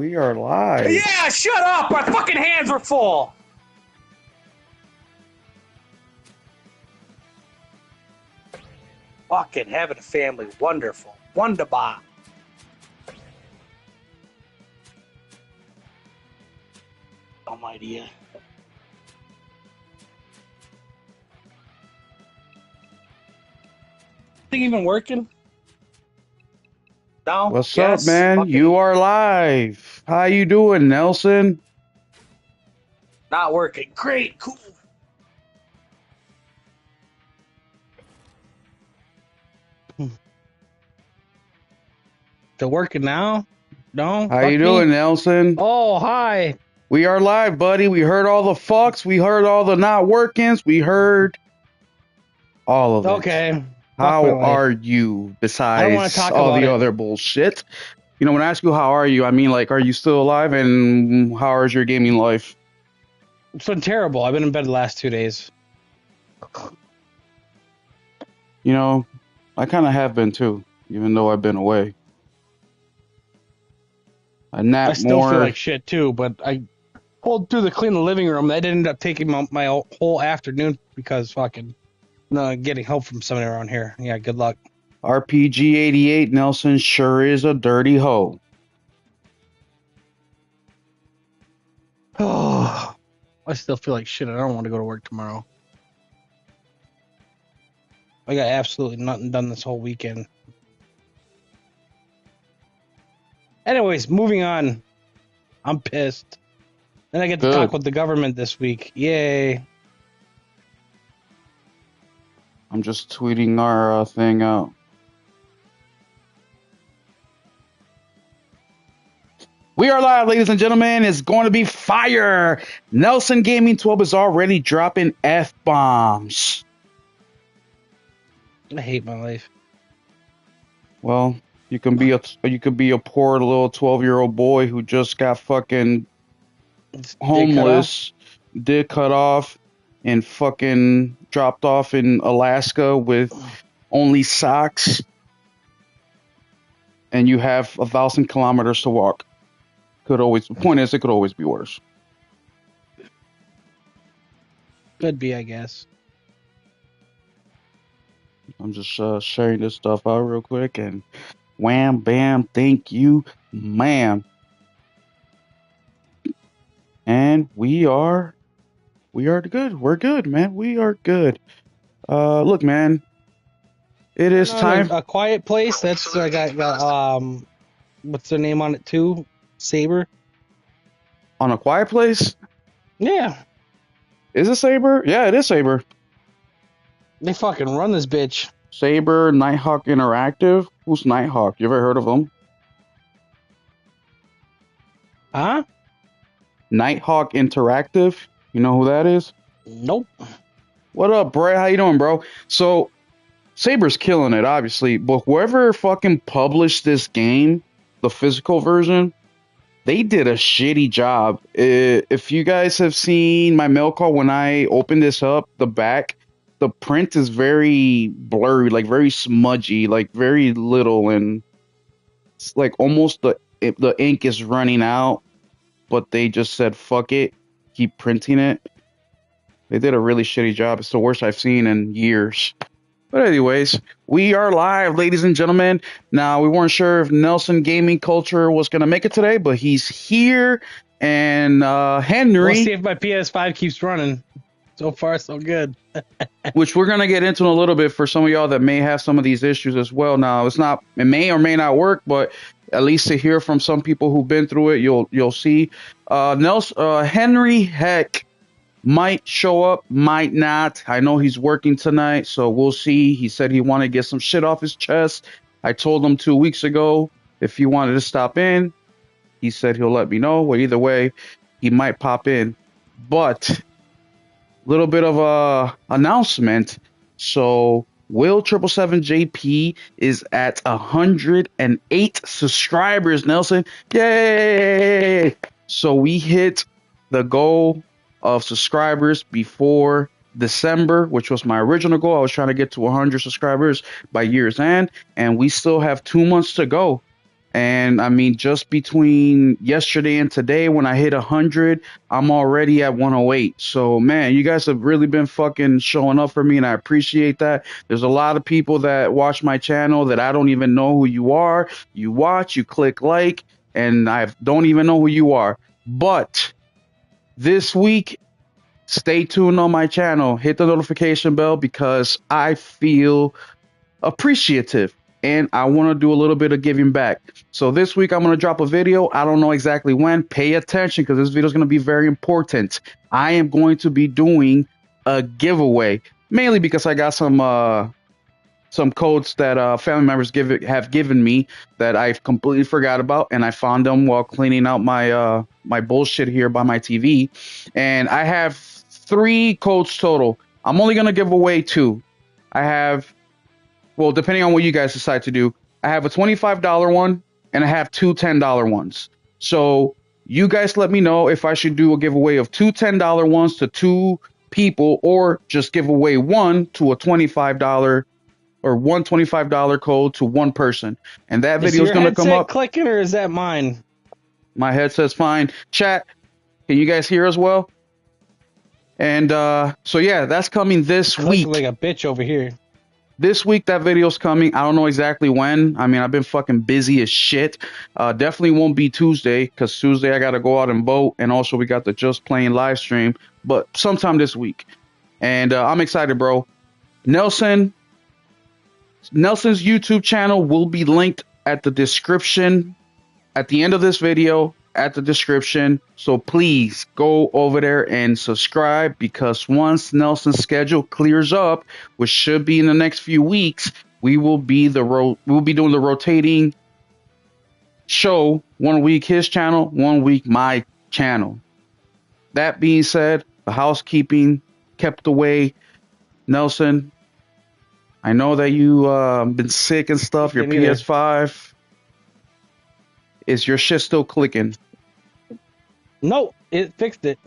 We are live. Yeah, shut up! My fucking hands were full! Fucking having a family, wonderful. Wunderbar. Almighty. Thing even working? No? What's Yes? up, man? Fucking You are live. How you doing, Nelson? not working. Great, cool. They're working now? No? How Fuck you me? doing, Nelson? Oh, hi. We are live, buddy. We heard all the fucks. We heard all the not workings. We heard all of it. Okay. Fuck my How life. are you I don't wanna besides talk all about the it. other bullshit? You know, when I ask you how are you, I mean, like, are you still alive and how is your gaming life? It's been terrible. I've been in bed the last 2 days. You know, I kind of have been too, even though I've been away. I nap I still more. feel like shit too, but I pulled through the clean the living room. That ended up taking my whole afternoon because fucking getting help from somebody around here. Yeah, good luck. RPG 88 Nelson sure is a dirty hoe. Oh, I still feel like shit. I don't want to go to work tomorrow. I got absolutely nothing done this whole weekend. Anyways, moving on. I'm pissed. Then I get to Good. talk with the government this week. Yay. I'm just tweeting our thing out. We are live, ladies and gentlemen. It's going to be fire. Nelson Gaming 12 is already dropping F-bombs. I hate my life. Well, you can be a poor little 12-year-old boy who just got fucking It's homeless, dick cut off, and fucking dropped off in Alaska with only socks, and you have 1,000 kilometers to walk. The point is, it could always be worse. Could be, I guess. I'm just sharing this stuff out real quick, and wham, bam, thank you, ma'am. And we are good. We're good, man. We are good. Look, man, it is time. A quiet place. That's I got what's their name on it too? Saber. On A Quiet Place? Yeah, Is it Saber? Yeah, it is Saber. they fucking run this bitch. Saber, Nighthawk Interactive. Who's Nighthawk? You ever heard of him? Huh? Nighthawk Interactive. You know who that is? Nope. What up, Brett? How you doing, bro? So, Saber's killing it, obviously, but whoever fucking published this game, the physical version, they did a shitty job. If you guys have seen my mail call when I opened this up, the back, the print is very blurry, like very smudgy, like very little, and it's like almost the ink is running out, but they just said, fuck it, keep printing it. They did a really shitty job. It's the worst I've seen in years. But anyways, we are live, ladies and gentlemen. Now, we weren't sure if Nelson Gaming Culture was going to make it today, but he's here. And Henry, We'll see if my PS5 keeps running. So far, so good. which we're going to get into in a little bit for some of y'all that may have some of these issues as well. Now, it may or may not work, but at least to hear from some people who've been through it, you'll see. Henry Heck might show up, might not. I know he's working tonight, so we'll see. He said he wanted to get some shit off his chest. I told him 2 weeks ago if he wanted to stop in. He said he'll let me know. Well, either way, he might pop in. But a little bit of a announcement. So Will 777JP is at 108 subscribers, Nelson. Yay! So we hit the goal of subscribers before December, which was my original goal. I was trying to get to 100 subscribers by year's end, and we still have 2 months to go. And I mean, just between yesterday and today, when I hit 100, I'm already at 108. So, man, you guys have really been fucking showing up for me, and I appreciate that. There's a lot of people that watch my channel that I don't even know who you are. You watch, you click like, and I don't even know who you are. But this week, stay tuned on my channel, hit the notification bell because I feel appreciative and I want to do a little bit of giving back. So this week I'm going to drop a video. I don't know exactly when. Pay attention because this video is going to be very important. I am going to be doing a giveaway, mainly because I got some codes that family members have given me that I've completely forgot about, and I found them while cleaning out my bullshit here by my TV. And I have 3 codes total. I'm only gonna give away 2. I have, well, depending on what you guys decide to do, I have a $25 one and I have 2 $10 ones. So you guys let me know if I should do a giveaway of 2 $10 ones to 2 people, or just give away one to a $25 or one $25 code to 1 person. And that Is video is your going to come headset up. clicking or is that mine? My headset's fine. Chat, can you guys hear as well? And so yeah, that's coming this week. Like a bitch over here. This week that video's coming. I don't know exactly when. I mean, I've been fucking busy as shit. Definitely won't be Tuesday because Tuesday I got to go out and vote, and also we got the Just Playing live stream. But sometime this week, and I'm excited, bro. Nelson's YouTube channel will be linked at the description, at the end of this video, at the description. So please go over there and subscribe, because once Nelson's schedule clears up, which should be in the next few weeks, we will be doing the rotating show. 1 week his channel, 1 week my channel. That being said, the housekeeping kept away. Nelson, I know that you been sick and stuff. Your PS5, is your shit still clicking? No, it fixed it.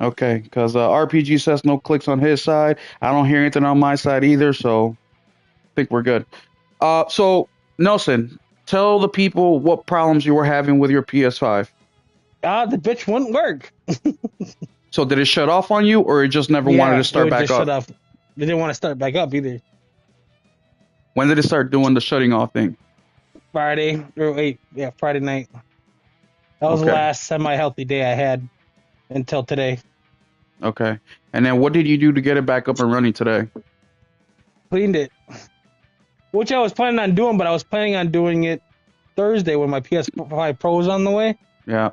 Okay, because RPG says no clicks on his side. I don't hear anything on my side either, so I think we're good. So Nelson, tell the people what problems you were having with your PS5. The bitch wouldn't work. So did it shut off on you, or it just never wanted to start back up? Shut off. They didn't want to start back up either. When did it start doing the shutting off thing? Friday night. That was the last semi-healthy day I had until today. Okay. And then what did you do to get it back up and running today? Cleaned it. Which I was planning on doing, but I was planning on doing it Thursday when my PS5 Pro was on the way. Yeah.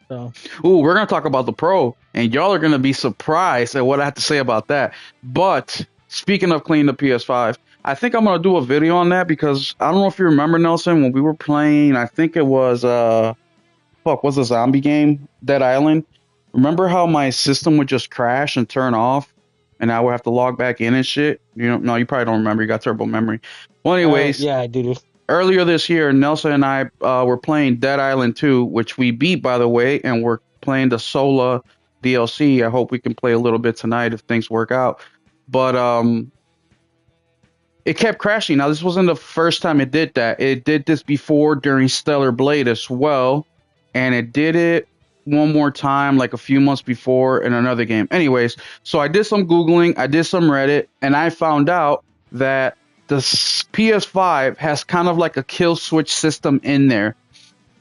So. Ooh, we're going to talk about the Pro, and y'all are going to be surprised at what I have to say about that. But speaking of cleaning the PS5, I think I'm going to do a video on that, because I don't know if you remember, Nelson, when we were playing, I think it was, was a zombie game, Dead Island. Remember how my system would just crash and turn off, and I would have to log back in and shit? No, you probably don't remember. You got terrible memory. Well, anyways. Yeah, I do. Earlier this year, Nelson and I were playing Dead Island 2, which we beat, by the way, and we're playing the Sola DLC. I hope we can play a little bit tonight if things work out. But it kept crashing. Now, this wasn't the first time it did that. It did this before during Stellar Blade as well, and it did it one more time like a few months before in another game. Anyways, so I did some Googling, I did some Reddit, and I found out that the PS5 has kind of like a kill switch system in there.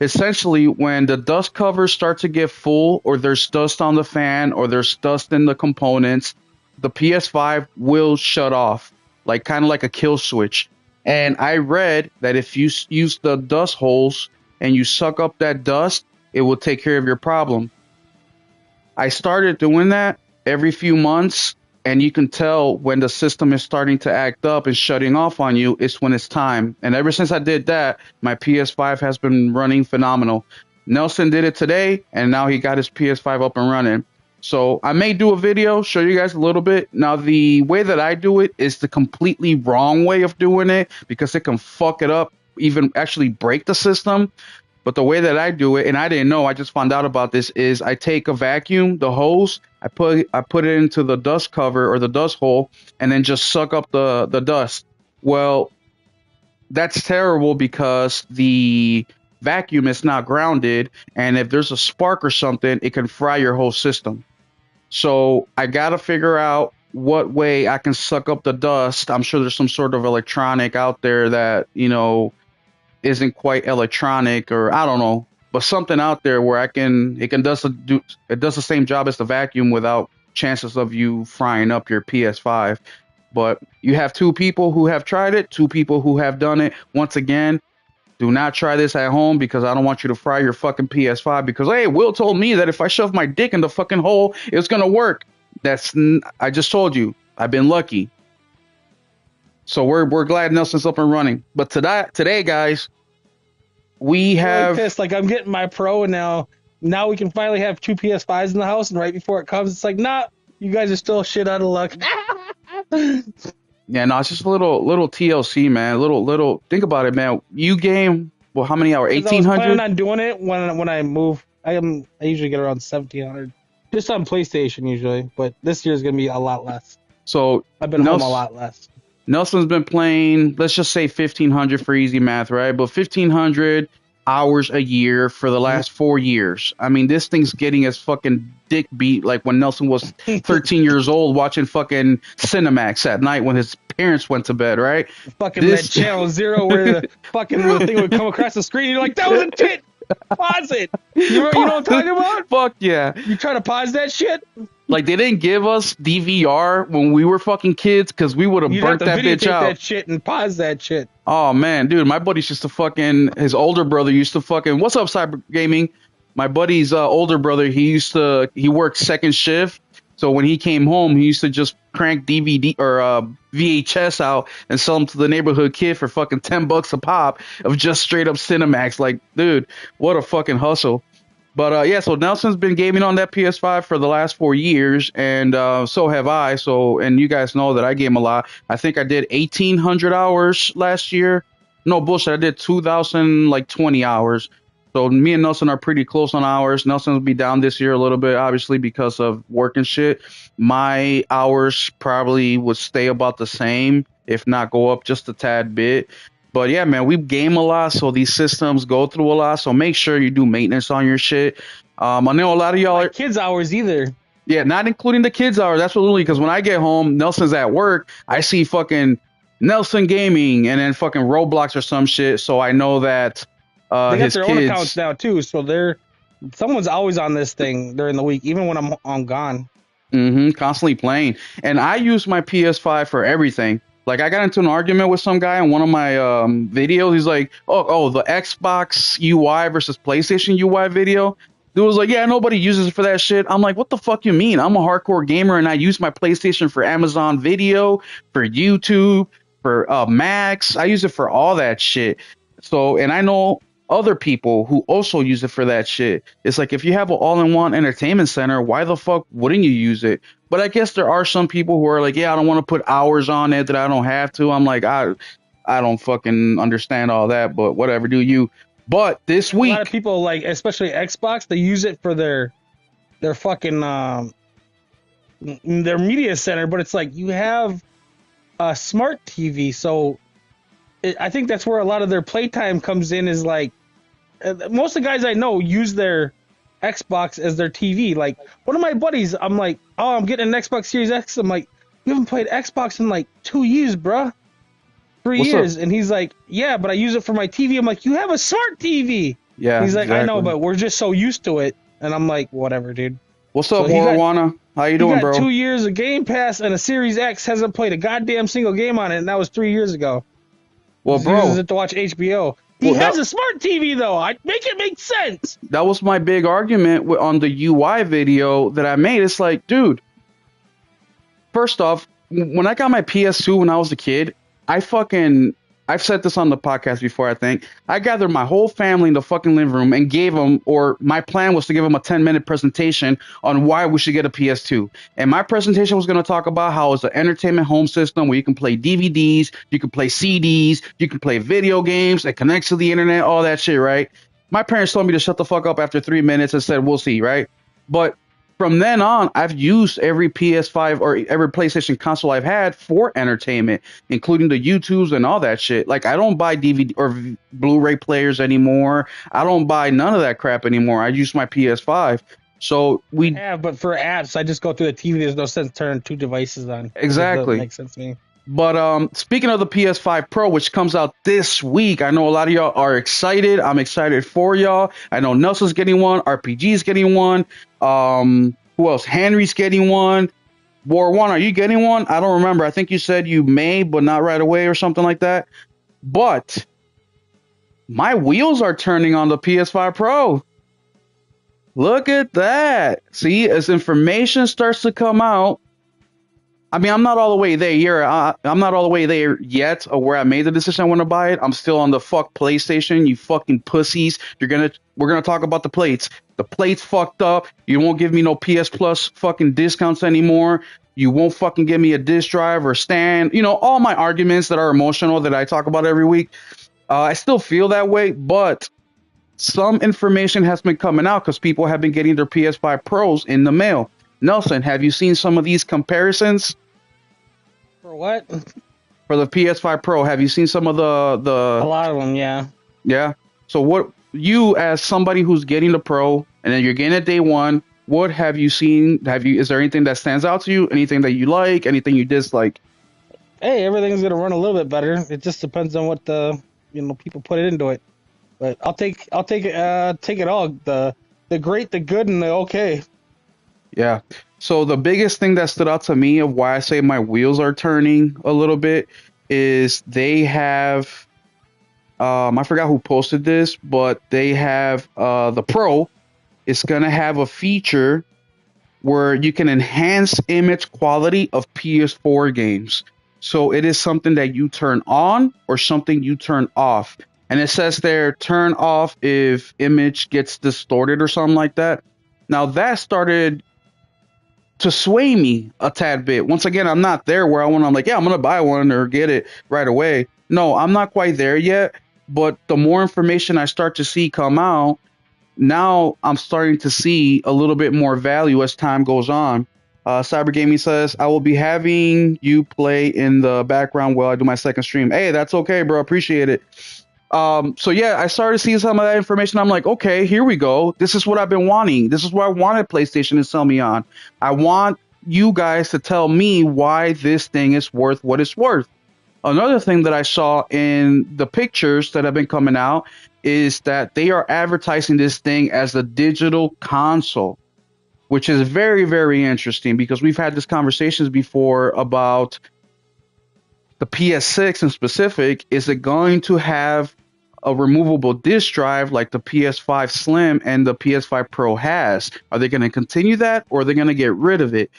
Essentially, when the dust covers start to get full, or there's dust on the fan, or there's dust in the components, the PS5 will shut off, like kind of like a kill switch. And I read that if you use the dust holes and you suck up that dust, it will take care of your problem. I started doing that every few months, and you can tell when the system is starting to act up and shutting off on you, it's when it's time. And ever since I did that, my PS5 has been running phenomenal. Nelson did it today, and now he got his PS5 up and running. So I may do a video, show you guys a little bit. Now, the way that I do it is the completely wrong way of doing it, because it can fuck it up, even actually break the system. But the way that I do it, and I didn't know, I just found out about this, is I take a vacuum, the hose, I put it into the dust cover or the dust hole, and then just suck up the dust. Well, that's terrible because the vacuum is not grounded, and if there's a spark or something, it can fry your whole system. So I gotta figure out what way I can suck up the dust. I'm sure there's some sort of electronic out there that, isn't quite electronic, or I don't know, but something out there where it can do it does the same job as the vacuum without chances of you frying up your PS5. But you have two people who have tried it, two people who have done it. Once again, do not try this at home because I don't want you to fry your fucking PS5 because, hey, Will told me that if I shove my dick in the fucking hole, it's going to work. I just told you. I've been lucky. So we're glad Nelson's up and running. But today, guys, we have pissed. Like, I'm getting my Pro, and now we can finally have two PS5s in the house, and right before it comes, it's like, nah, you guys are still shit out of luck. Yeah, no, it's just a little TLC, man. Little. Think about it, man. You game. Well, how many hours? 1,800. I was planning on doing it when I move. I usually get around 1,700, just on PlayStation usually. But this year's gonna be a lot less. So I've been home a lot less. Nelson's been playing. Let's just say 1,500 for easy math, right? But 1,500 hours a year for the last 4 years. I mean, this thing's getting his fucking dick beat like when Nelson was 13 years old watching fucking Cinemax at night when his parents went to bed, right? Fucking that channel 0 where the fucking thing would come across the screen. You're like, that was a tit. Pause it. You know what I'm talking about? Fuck yeah. You try to pause that shit? Like, they didn't give us DVR when we were fucking kids because we would have burnt that bitch out. That shit and pause that shit. Oh, man, dude, my buddies used to fucking, his older brother used to fucking, what's up, Cyber Gaming? My buddy's older brother, he worked second shift. So when he came home, he used to just crank DVD or VHS out and sell them to the neighborhood kid for fucking $10 a pop of just straight up Cinemax. Like, dude, what a fucking hustle. But yeah, so Nelson's been gaming on that PS5 for the last 4 years, and so have I. So, and you guys know that I game a lot. I think I did 1,800 hours last year. No bullshit, I did 2,020 hours. So me and Nelson are pretty close on hours. Nelson will be down this year a little bit, obviously, because of work and shit. My hours probably would stay about the same, if not go up just a tad bit. But yeah, man, we game a lot, so these systems go through a lot. So make sure you do maintenance on your shit. I know a lot of y'all are kids hours either. Yeah, not including the kids hours. That's absolutely, because when I get home, Nelson's at work. I see fucking Nelson Gaming and then fucking Roblox or some shit. So I know that they got their own accounts now too. So someone's always on this thing during the week, even when I'm gone. Constantly playing, and I use my PS5 for everything. Like, I got into an argument with some guy in one of my videos. He's like, oh, the Xbox UI versus PlayStation UI video. Dude was like, yeah, nobody uses it for that shit. I'm like, what the fuck you mean? I'm a hardcore gamer, and I use my PlayStation for Amazon Video, for YouTube, for Max. I use it for all that shit. So, and I know other people who also use it for that shit. It's like, if you have an all-in-one entertainment center, why the fuck wouldn't you use it? But I guess there are some people who are like, yeah, I don't want to put hours on it that I don't have to. I'm like, I don't fucking understand all that, but whatever, do you. But this week, a lot of people, like, especially Xbox, they use it for their fucking their media center. But it's like, you have a smart TV, so I think that's where a lot of their playtime comes in. Is like, most of the guys I know use their Xbox as their TV. Like, one of my buddies, I'm like, oh, I'm getting an Xbox Series X. I'm like, you haven't played Xbox in like 2 years, bruh. 3 years. And he's like, yeah, but I use it for my TV. I'm like, you have a smart TV. Yeah. He's like, exactly. I know, but we're just so used to it. And I'm like, whatever, dude. What's up, Marijuana? How you doing, bro? 2 years of Game Pass and a Series X, hasn't played a goddamn single game on it, and that was 3 years ago. Well, bro, uses it to watch HBO. He has a smart TV, though. I make it make sense. That was my big argument on the UI video that I made. It's like, dude, first off, when I got my PS2 when I was a kid, I've said this on the podcast before, I think. I gathered my whole family in the fucking living room and gave them, or my plan was to give them a 10-minute presentation on why we should get a PS2. And my presentation was going to talk about how it's an entertainment home system where you can play DVDs, you can play CDs, you can play video games, it connects to the internet, all that shit, right? My parents told me to shut the fuck up after 3 minutes and said, we'll see, right? But from then on, I've used every PS5 or every PlayStation console I've had for entertainment, including the YouTubes and all that shit. Like, I don't buy DVD or Blu-ray players anymore. I don't buy none of that crap anymore. I use my PS5. So I we have, but for apps, I just go through the TV. There's no sense turning two devices on. It just doesn't exactly. make sense to me. But speaking of the PS5 Pro, which comes out this week, I know a lot of y'all are excited. I'm excited for y'all. I know Nelson's getting one, RPG's getting one. Who else? Henry's getting one. War One, are you getting one? I don't remember. I think you said you may, but not right away or something like that. But my wheels are turning on the PS5 Pro. Look at that. See, as information starts to come out, I mean, I'm not all the way there. I'm not all the way there yet, or where I made the decision I want to buy it. I'm still on the fuck PlayStation. You fucking pussies. We're gonna talk about the plates. The plates fucked up. You won't give me no PS Plus fucking discounts anymore. You won't fucking give me a disc drive or stand. You know, all my arguments that are emotional that I talk about every week. I still feel that way, but some information has been coming out because people have been getting their PS5 Pros in the mail. Nelson, have you seen some of these comparisons For what? for the PS5 Pro? Have you seen some of A the lot of them, yeah. yeah? So what you as somebody who's getting the Pro and then you're getting it day one, what have you seen? Is there anything that stands out to you? Anything that you like? Anything you dislike? Hey, everything's gonna run a little bit better. It just depends on what the people put it into it. But take it all. The great, the good, and the okay. Yeah. So the biggest thing that stood out to me of why I say my wheels are turning a little bit is they have I forgot who posted this, but they have the Pro is gonna have a feature where you can enhance image quality of PS4 games. So it is something that you turn on or something you turn off. And it says there turn off if image gets distorted or something like that. Now that started to sway me a tad bit. Once again, I'm not there where I'm like, yeah, I'm gonna buy one or get it right away. No, I'm not quite there yet. But the more information I start to see come out, now I'm starting to see a little bit more value as time goes on. Cyber Gaming says, I will be having you play in the background while I do my second stream. Hey, that's okay, bro. Appreciate it. So yeah, I started to see some of that information. I'm like, okay, here we go. This is what I've been wanting. This is what I wanted PlayStation to sell me on. I want you guys to tell me why this thing is worth what it's worth. Another thing that I saw in the pictures that have been coming out is that they are advertising this thing as a digital console, which is very, very interesting because we've had these conversations before about the PS6 in specific. Is it going to have a removable disc drive like the PS5 Slim and the PS5 Pro has? Are they going to continue that or are they going to get rid of it?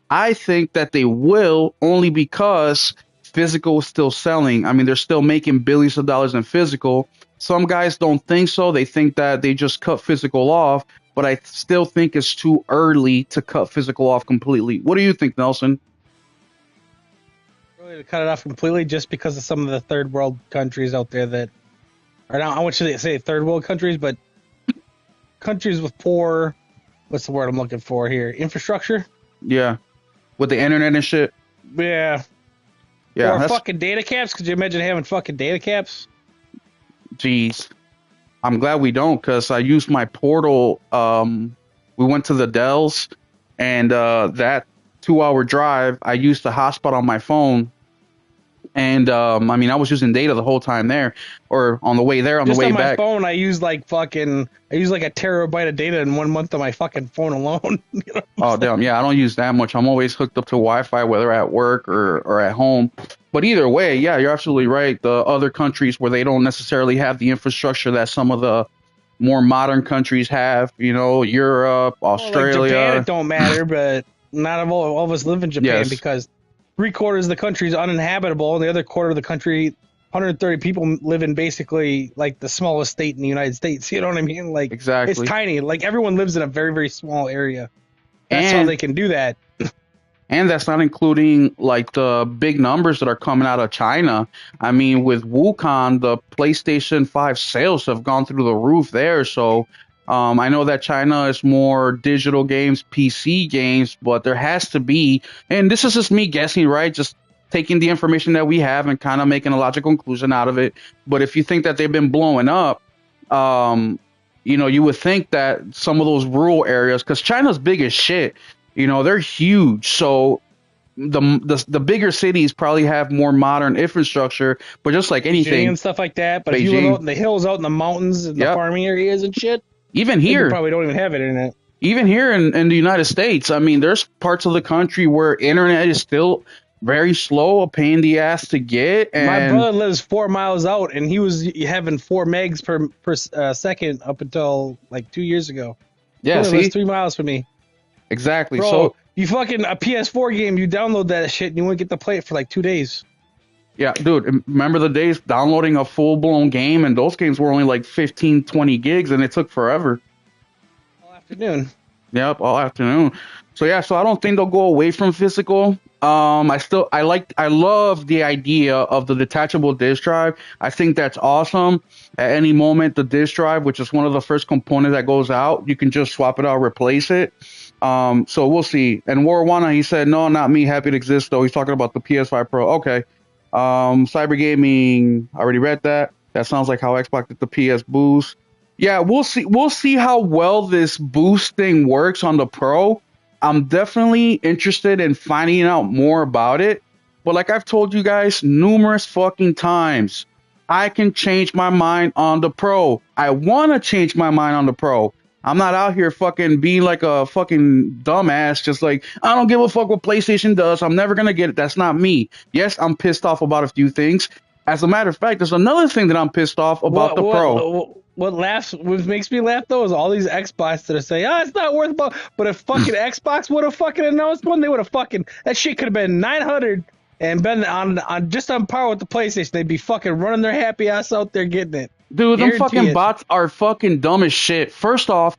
I think that they will, only because physical is still selling. I mean, they're still making billions of dollars in physical. Some guys don't think so. They think that they just cut physical off, but I still think it's too early to cut physical off completely. What do you think, Nelson? Really, to cut it off completely, just because of some of the third world countries out there that are not. I want you to say third world countries, but countries with poor. What's the word I'm looking for here? Infrastructure. Yeah, with the internet and shit. Yeah. Yeah, or that's fucking data caps. Could you imagine having fucking data caps? Jeez. I'm glad we don't, because I used my portal. We went to the Dells, and that 2-hour drive, I used the hotspot on my phone. And I mean, I was using data the whole time there, or on the way there, on Just the way on my back. phone, I use like a terabyte of data in 1 month on my fucking phone alone. You know? Oh, damn. Yeah, I don't use that much. I'm always hooked up to Wi-Fi, whether at work or at home. But either way, yeah, you're absolutely right. The other countries where they don't necessarily have the infrastructure that some of the more modern countries have, you know, Europe, Australia. Like Japan, it don't matter, but not all of us live in Japan Yes. because 3/4 of the country is uninhabitable, and the other quarter of the country, 130 people live in basically like the smallest state in the United States. You know what I mean? Like, Exactly. It's tiny. Like, everyone lives in a very, very small area. That's how And- they can do that. And that's not including like the big numbers that are coming out of China. I mean, with Wukong, the PlayStation 5 sales have gone through the roof there. So I know that China is more digital games, PC games, but there has to be, and this is just me guessing, right? Just taking the information that we have and kind of making a logical conclusion out of it. But if you think that they've been blowing up, um, you would think that some of those rural areas, because China's big as shit, they're huge. So the bigger cities probably have more modern infrastructure, but just like Beijing anything, and stuff like that. But if you live Beijing, out in the hills, out in the mountains, and the yep. farming areas and shit, Even they here, probably don't even have internet. even here in the United States, I mean, there's parts of the country where internet is still very slow, a pain in the ass to get, My and brother lives 4 miles out, and he was having 4 megs per second up until like 2 years ago. He yeah, only lives see, 3 miles from me, exactly. bro. So You fucking a PS4 game, you download that shit, and you won't get to play it for like 2 days. yeah, dude, remember the days downloading a full blown game, and those games were only like 15, 20 gigs, and it took forever. All afternoon. Yep, all afternoon. So yeah, so I don't think they'll go away from physical. I love the idea of the detachable disk drive. I think that's awesome. At any moment, the disk drive, which is one of the first components that goes out, you can just swap it out, replace it. So we'll see. And Warwana, he said, no, not me. Happy to exist though. He's talking about the PS5 Pro. Okay. Cyber gaming. I already read that. That sounds like how Xbox did the PS boost. Yeah, we'll see. We'll see how well this boost thing works on the Pro. I'm definitely interested in finding out more about it. But like I've told you guys numerous fucking times, I can change my mind on the Pro. I want to change my mind on the Pro. I'm not out here fucking being like a fucking dumbass, just like, I don't give a fuck what PlayStation does. I'm never going to get it. That's not me. Yes, I'm pissed off about a few things. As a matter of fact, there's another thing that I'm pissed off about the Pro. What makes me laugh though is all these Xbox that are saying, it's not worth it. But if fucking Xbox would have fucking announced one, they would have fucking, that shit could have been 900 and been on just on par with the PlayStation. They'd be fucking running their happy ass out there getting it. Dude, them Guarantee fucking it. bots are fucking dumb as shit. First off,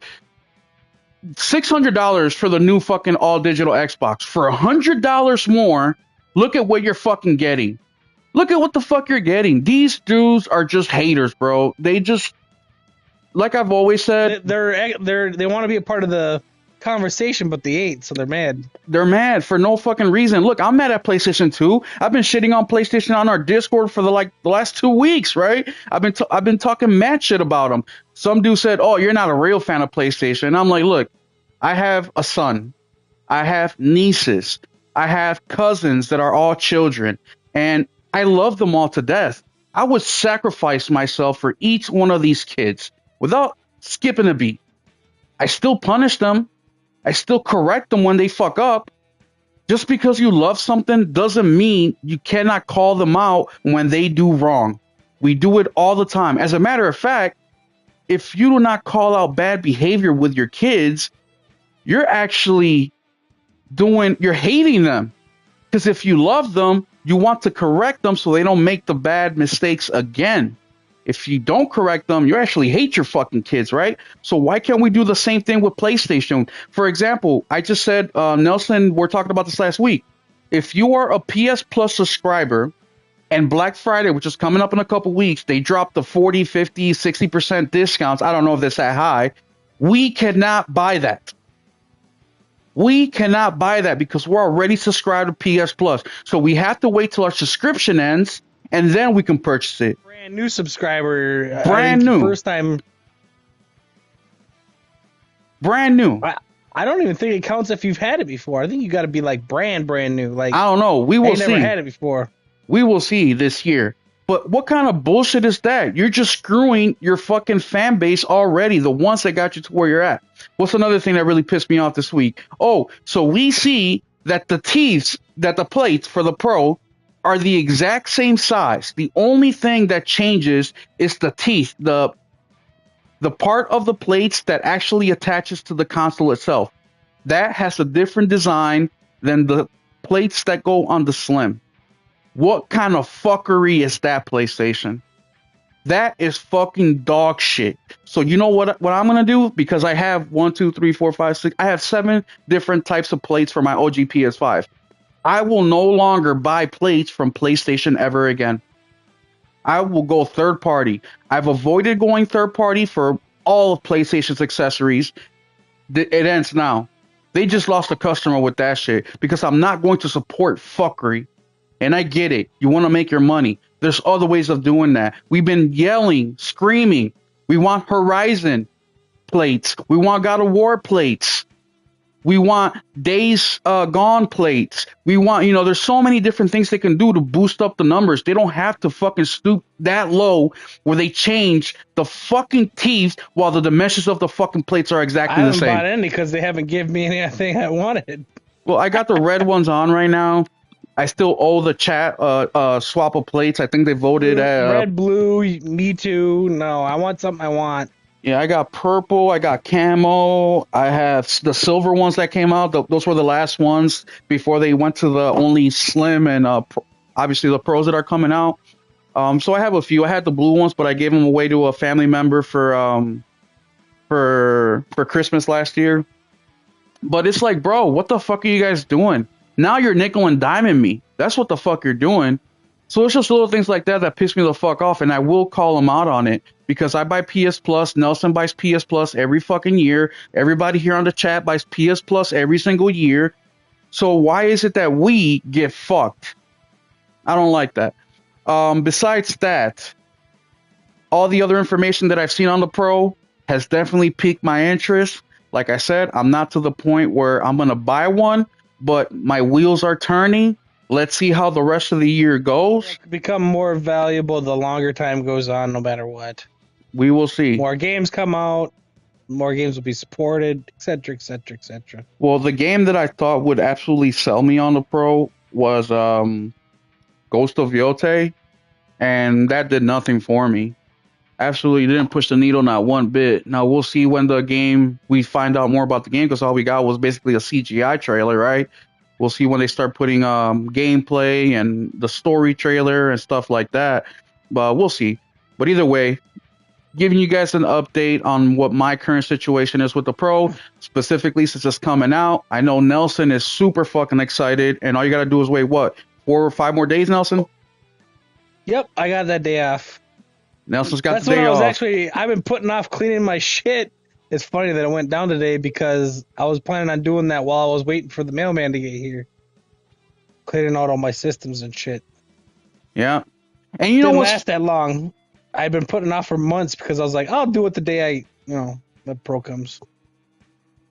$600 for the new fucking all digital Xbox. For $100 more, look at what you're fucking getting. Look at what the fuck you're getting. These dudes are just haters, bro. They just, like I've always said, They want to be a part of the conversation, but they ain't, so they're mad. they're mad for no fucking reason. Look, I'm mad at PlayStation 2. I've been shitting on PlayStation on our Discord for the last 2 weeks, right? I've been talking mad shit about them. Some dude said, "Oh, you're not a real fan of PlayStation." And I'm like, "Look, I have a son. I have nieces. I have cousins that are all children, and I love them all to death. I would sacrifice myself for each one of these kids without skipping a beat. I still punish them. I still correct them when they fuck up. Just because you love something doesn't mean you cannot call them out when they do wrong. We do it all the time. As a matter of fact, if you do not call out bad behavior with your kids, you're actually you're hating them. Because if you love them, you want to correct them so they don't make the bad mistakes again. If you don't correct them, you actually hate your fucking kids, right? So why can't we do the same thing with PlayStation? For example, I just said, Nelson, we're talking about this last week. If you are a PS Plus subscriber and Black Friday, which is coming up in a couple weeks, they drop the 40, 50, 60% discounts. I don't know if that's that high. We cannot buy that. We cannot buy that because we're already subscribed to PS Plus. So we have to wait till our subscription ends and then we can purchase it. Brand new subscriber. Brand new. First time. Brand new. I don't even think it counts if you've had it before. I think you got to be like brand new. Like, I don't know. We will see. Never had it before. We will see this year. But what kind of bullshit is that? You're just screwing your fucking fan base already, the ones that got you to where you're at. What's another thing that really pissed me off this week? Oh, so we see that the plates for the Pro are the exact same size. The only thing that changes is the teeth, the part of the plates that actually attaches to the console itself. That has a different design than the plates that go on the Slim. What kind of fuckery is that, PlayStation? That is fucking dog shit. So you know what I'm gonna do? Because I have 1, 2, 3, 4, 5, 6. I have 7 different types of plates for my OG PS5. I will no longer buy plates from PlayStation ever again. I will go third party. I've avoided going third party for all of PlayStation's accessories. It ends now. They just lost a customer with that shit because I'm not going to support fuckery. And I get it. You want to make your money. There's other ways of doing that. We've been yelling, screaming. We want Horizon plates. We want God of War plates. We want Days Gone plates. We want, there's so many different things they can do to boost up the numbers. They don't have to fucking stoop that low where they change the fucking teeth while the dimensions of the fucking plates are I exactly the haven't same. bought any because they haven't given me anything I wanted. Well, I got the red ones on right now. I still owe the chat swap of plates. I think they voted at Red, blue, me too. No, I want something I want. yeah, I got purple, I got camo, I have the silver ones that came out. Those were the last ones before they went to the only slim and obviously the pros that are coming out. So I have a few. I had the blue ones, but I gave them away to a family member for Christmas last year. But it's like, bro, what the fuck are you guys doing? Now you're nickel and diming me. That's what the fuck you're doing. So it's just little things like that that piss me the fuck off, and I will call them out on it because I buy PS Plus. Nelson buys PS Plus every fucking year. Everybody here on the chat buys PS Plus every single year. So why is it that we get fucked? I don't like that. Besides that, all the other information that I've seen on the Pro has definitely piqued my interest. Like I said, I'm not to the point where I'm going to buy one, but my wheels are turning. Let's see how the rest of the year goes. Become more valuable the longer time goes on, no matter what. We will see. More games come out, more games will be supported, etc., etc., etc. Well, the game that I thought would absolutely sell me on the Pro was Ghost of Yotei, and that did nothing for me. Absolutely didn't push the needle not one bit. Now we'll see when we find out more about the game because all we got was basically a CGI trailer, right? We'll see when they start putting gameplay and the story trailer and stuff like that. But we'll see. But either way, giving you guys an update on what my current situation is with the Pro, specifically since it's coming out. I know Nelson is super fucking excited, and all you gotta do is wait, what, 4 or 5 more days, Nelson? Yep, I got that day off. Nelson's got That's the day what off. I've been putting off cleaning my shit. It's funny that it went down today because I was planning on doing that while I was waiting for the mailman to get here. Cleaning out all my systems and shit. Yeah. And you know Didn't what's last that long. I've been putting off for months because I was like, I'll do it the day the Pro comes.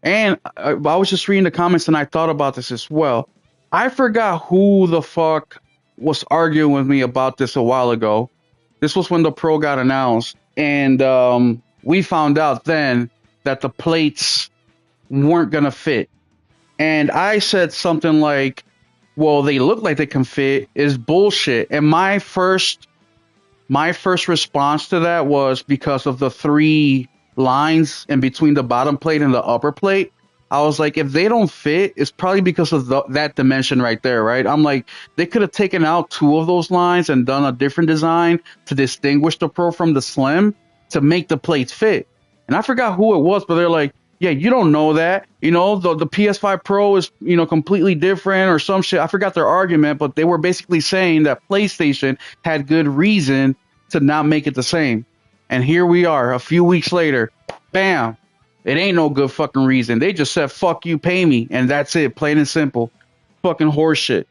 And I was just reading the comments and I thought about this as well. I forgot who the fuck was arguing with me about this a while ago. This was when the Pro got announced. And we found out then that the plates weren't going to fit. And I said something like, well, they look like they can fit is bullshit. And my first response to that was because of the 3 lines in between the bottom plate and the upper plate. I was like, if they don't fit, it's probably because of that dimension right there, right? I'm like, they could have taken out 2 of those lines and done a different design to distinguish the Pro from the Slim to make the plates fit. And I forgot who it was, but they're like, yeah, you don't know that. The PS5 Pro is, completely different or some shit. I forgot their argument, but they were basically saying that PlayStation had good reason to not make it the same. And here we are a few weeks later. Bam. It ain't no good fucking reason. They just said, fuck you, pay me. And that's it. Plain and simple. Fucking horseshit.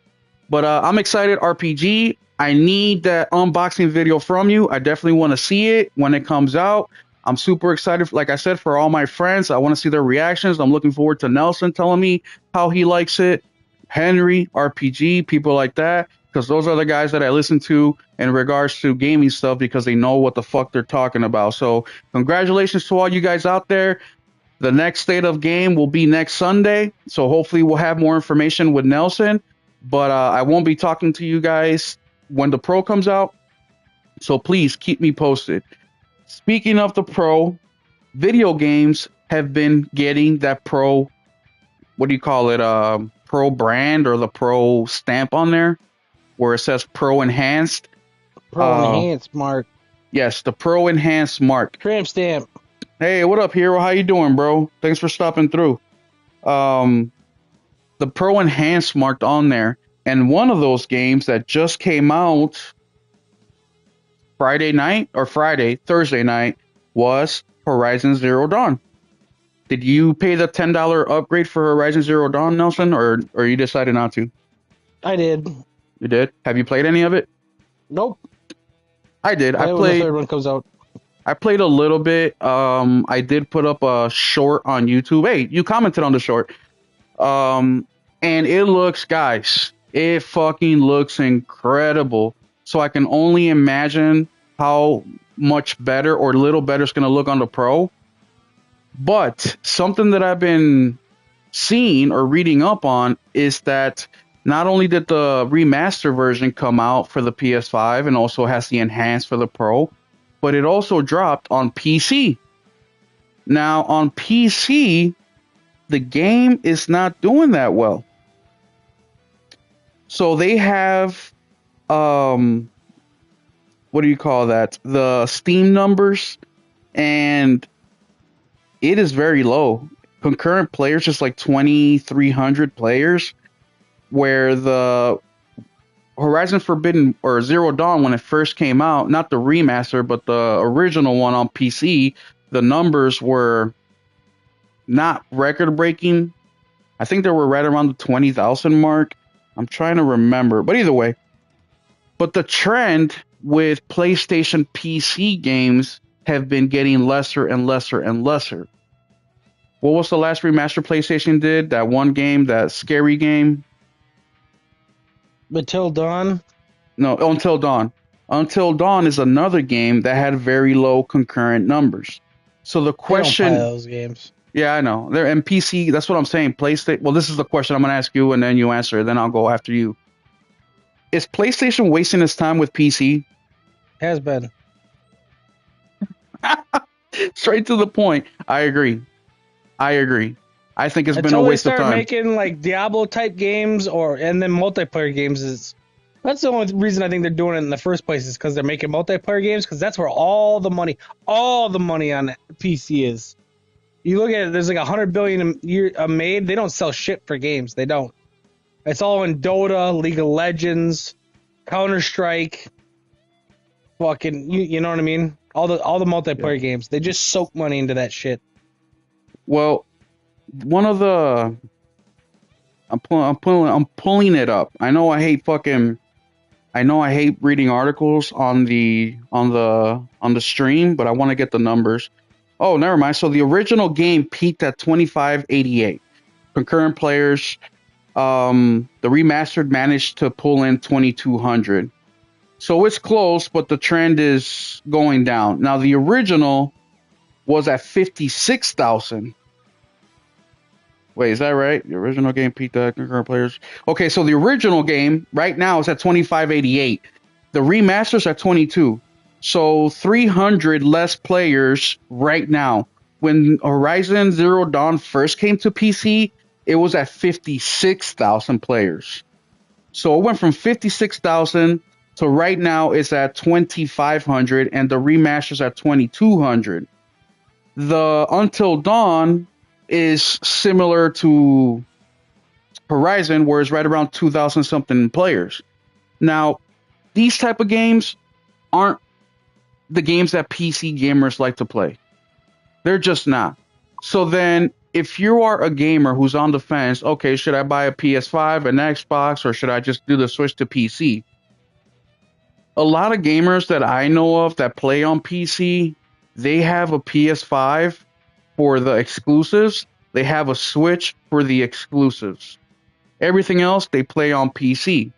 But I'm excited. RPG. I need that unboxing video from you. I definitely want to see it when it comes out. I'm super excited, like I said, for all my friends. I want to see their reactions. I'm looking forward to Nelson telling me how he likes it. Henry, RPG, people like that. Because those are the guys that I listen to in regards to gaming stuff because they know what the fuck they're talking about. So congratulations to all you guys out there. The next State of Game will be next Sunday. So hopefully we'll have more information with Nelson. But I won't be talking to you guys when the Pro comes out. So please keep me posted. Speaking of the Pro, video games have been getting that Pro, what do you call it, Pro brand or the Pro stamp on there, where it says Pro Enhanced. Pro Enhanced mark. Yes, the Pro Enhanced mark. Tramp stamp. Hey, what up, Hero? How you doing, bro? Thanks for stopping through. The Pro Enhanced marked on there, and one of those games that just came out Thursday night was Horizon Zero Dawn. Did you pay the $10 upgrade for Horizon Zero Dawn, Nelson, or you decided not to? I did. You did. Have you played any of it? Nope. I did. Play it when the third one comes out. I played a little bit. I did put up a short on YouTube. Hey, you commented on the short. And it looks, guys, it fucking looks incredible. So I can only imagine how much better or little better it's gonna look on the Pro. But something that I've been seeing or reading up on is that not only did the remaster version come out for the PS5 and also has the enhanced for the Pro, but it also dropped on PC. Now, on PC, the game is not doing that well. So they have, what do you call that? The Steam numbers, and it is very low. Concurrent players, just like 2,300 players, where the Horizon Forbidden or Zero Dawn, when it first came out, not the remaster, but the original one on PC, the numbers were not record breaking. I think they were right around the 20,000 mark. I'm trying to remember, but either way. But the trend with PlayStation PC games have been getting lesser and lesser and lesser. What was the last remaster PlayStation did? That one game, that scary game? Until Dawn? No, Until Dawn. Until Dawn is another game that had very low concurrent numbers. So the question, I don't play those games. Yeah, I know. They're in PC. That's what I'm saying. PlayStation. Well, this is the question I'm going to ask you, and then you answer it. Then I'll go after you. Is PlayStation wasting its time with PC? Has been. Straight to the point. I agree. I think it's been a waste of time. Until they start making like Diablo type games and then multiplayer games that's the only reason I think they're doing it in the first place is because they're making multiplayer games because that's where all the money on PC is. You look at it, there's like 100 billion a year made. They don't sell shit for games. They don't. It's all in Dota, League of Legends, Counter-Strike, fucking, you know what I mean? All the multiplayer games. They just soak money into that shit. Well, one of the I'm pulling it up. I know I hate reading articles on the stream, but I want to get the numbers. Oh, never mind. So the original game peaked at 2588 concurrent players. The remastered managed to pull in 2200. So it's close, but the trend is going down. Now the original was at 56,000. Wait, is that right? The original game peaked at concurrent players. Okay, so the original game right now is at 2588. The remaster's at 22. So 300 less players right now. When Horizon Zero Dawn first came to PC, it was at 56,000 players. So it went from 56,000 to right now it's at 2,500 and the remaster's at 2,200. The Until Dawn is similar to Horizon, where it's right around 2,000 something players. Now, these type of games aren't the games that PC gamers like to play. They're just not. So then, if you are a gamer who's on the fence, okay, should I buy a PS5, an Xbox, or should I just do the switch to PC? A lot of gamers that I know of that play on PC, they have a PS5 for the exclusives. They have a Switch for the exclusives. Everything else, they play on PC.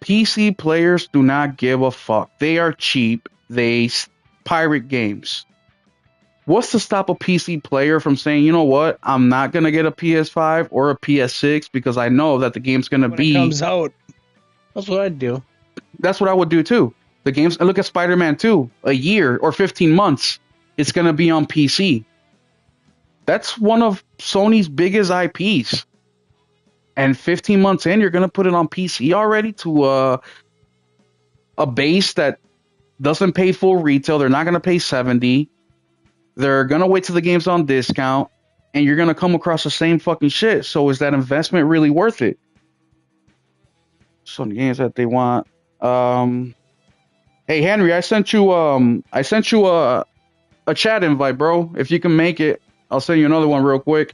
PC players do not give a fuck. They are cheap. They pirate games. What's to stop a PC player from saying, you know what, I'm not going to get a PS5 or a PS6 because I know that the game's going to be... When it comes out. That's what I'd do. That's what I would do too. The games... Look at Spider-Man 2. A year or 15 months. It's going to be on PC. That's one of Sony's biggest IPs. And 15 months in, you're going to put it on PC already to a base that doesn't pay full retail. They're not going to pay $70. They're going to wait till the game's on discount. And you're going to come across the same fucking shit. So is that investment really worth it? Some games that they want. Hey Henry, I sent you a chat invite, bro. If you can make it, I'll send you another one real quick.